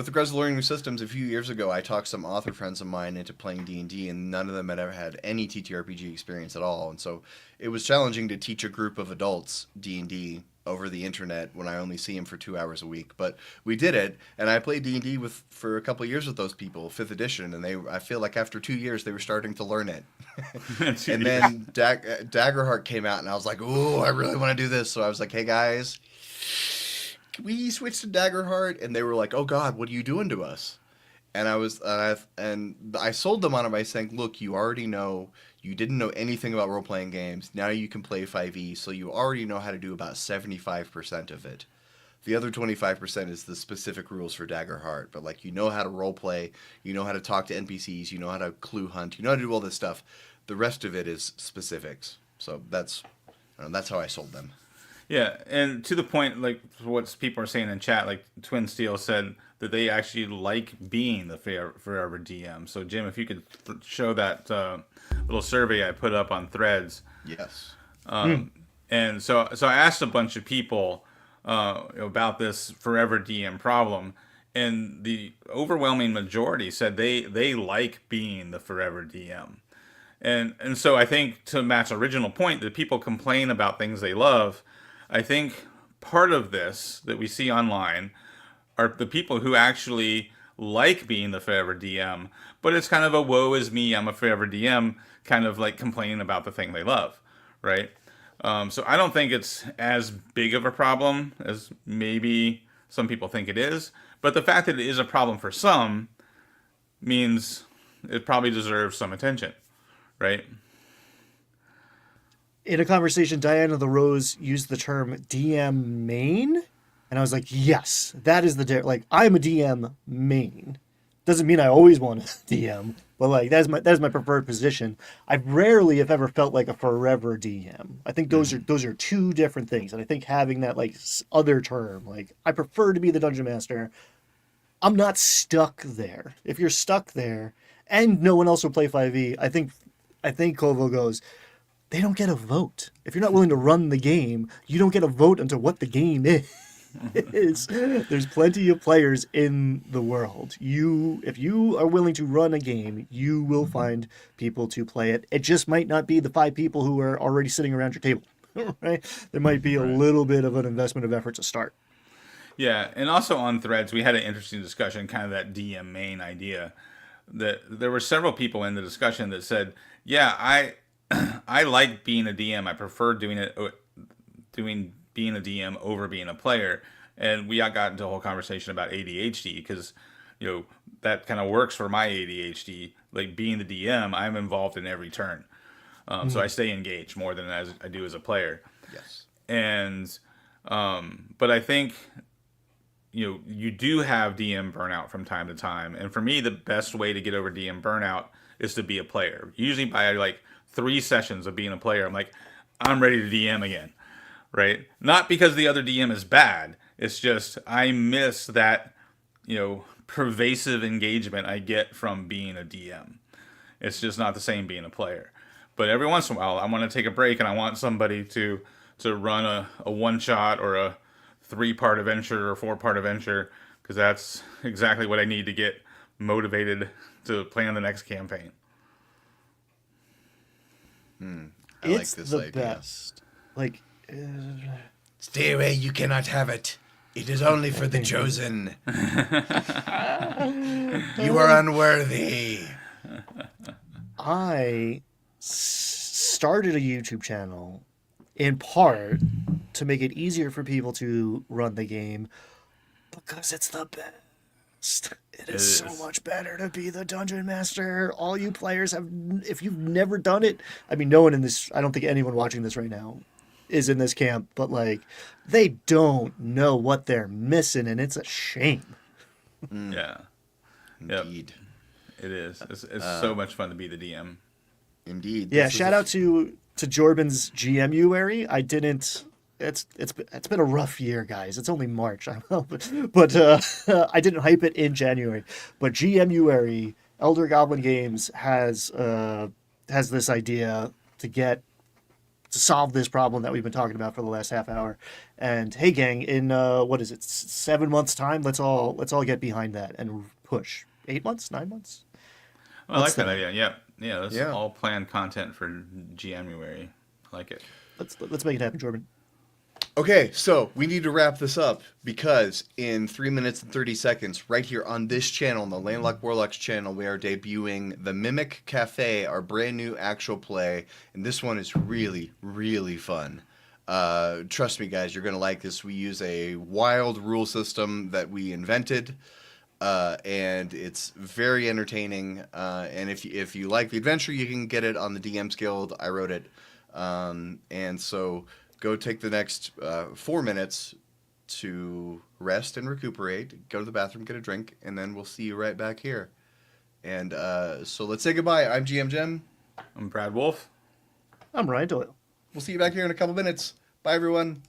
regards to learning new systems, a few years ago, I talked some author friends of mine into playing D&D, and none of them had ever had any TTRPG experience at all. And so it was challenging to teach a group of adults D&D over the internet when I only see them for 2 hours a week. But we did it, and I played D&D for a couple of years with those people, 5th edition, and I feel like after 2 years they were starting to learn it. And then Daggerheart came out, and I was like, "Ooh, I really want to do this." So I was like, "Hey guys, can we switch to Daggerheart?" And they were like, "Oh God, what are you doing to us?" And I sold them on it by saying, "Look, you already know. You didn't know anything about role-playing games. Now you can play 5e, so you already know how to do about 75% of it. The other 25% is the specific rules for Daggerheart. But like, you know how to role-play, you know how to talk to NPCs, you know how to clue hunt, you know how to do all this stuff. The rest of it is specifics." So that's how I sold them. Yeah, and to the point, like what people are saying in chat, like Twin Steel said that they actually like being the forever DM. So Jim, if you could show that little survey I put up on Threads. Yes. And so I asked a bunch of people about this forever DM problem, and the overwhelming majority said they like being the forever DM. And so I think, to Matt's original point, that people complain about things they love. I think part of this that we see online are the people who actually like being the forever DM, but it's kind of a woe is me, I'm a forever DM, kind of like complaining about the thing they love, right? So I don't think it's as big of a problem as maybe some people think it is, but the fact that it is a problem for some means it probably deserves some attention, right? In a conversation, Diana the Rose used the term DM main, and I was like, yes, that is like, I'm a DM main. Doesn't mean I always want to DM, but like that's my preferred position. I rarely, if ever, felt like a forever DM. I think those are two different things, and I think having that like other term, like I prefer to be the dungeon master, I'm not stuck there. If you're stuck there, and no one else will play 5e, I think Kovo goes, they don't get a vote. If you're not willing to run the game, you don't get a vote into what the game is. There's plenty of players in the world. If you are willing to run a game, you will find people to play it. It just might not be the 5 people who are already sitting around your table, right? There might be a little bit of an investment of effort to start. Yeah, and also on Threads, we had an interesting discussion, kind of that DM main idea. That there were several people in the discussion that said, "Yeah, I like being a DM. I prefer being a DM over being a player." And we got into a whole conversation about ADHD because, that kind of works for my ADHD. Like being the DM, I'm involved in every turn, so I stay engaged more than as I do as a player. Yes. And but I think you do have DM burnout from time to time, and for me, the best way to get over DM burnout is to be a player. Usually by like 3 sessions of being a player, I'm like, I'm ready to DM again, right? Not because the other DM is bad. It's just I miss that, pervasive engagement I get from being a DM. It's just not the same being a player. But every once in a while, I want to take a break and I want somebody to run a one-shot or a 3-part adventure or 4-part adventure, because that's exactly what I need to get motivated to plan the next campaign. It's like this the idea. Best. Like, Stay away, you cannot have it. It is only for the chosen. You are unworthy. I started a YouTube channel in part to make it easier for people to run the game because it's the best. It is so much better to be the dungeon master. All you players have, if you've never done it, I mean, no one in this, I don't think anyone watching this right now is in this camp, but like, they don't know what they're missing, and it's a shame. Yeah. Indeed. Yep. It is. It's so much fun to be the DM. Indeed. Yeah, This is shout out to Jordan's GMuary. I didn't. It's been a rough year, guys. It's only March. I know, but I didn't hype it in January. But GMuary, Elder Goblin Games has this idea to solve this problem that we've been talking about for the last half hour. And hey, gang, in what is it, 7 months' time? Let's all get behind that and push. 8 months, 9 months. I like that idea. Yeah. That's Yeah. all planned content for January. I like it. Let's make it happen, Jordan. Okay, so we need to wrap this up because in 3 minutes and 30 seconds, right here on this channel, on the Landlocked Warlocks channel, we are debuting the Mimic Cafe, our brand new actual play, and this one is really, really fun. Trust me, guys, you're going to like this. We use a wild rule system that we invented, and it's very entertaining. And if you like the adventure, you can get it on the DM's Guild. I wrote it. And so go take the next 4 minutes to rest and recuperate, go to the bathroom, get a drink, and then we'll see you right back here. And so let's say goodbye. I'm GM Jim. I'm Brad Wolf. I'm Ryan Doyle. We'll see you back here in a couple minutes. Bye, everyone.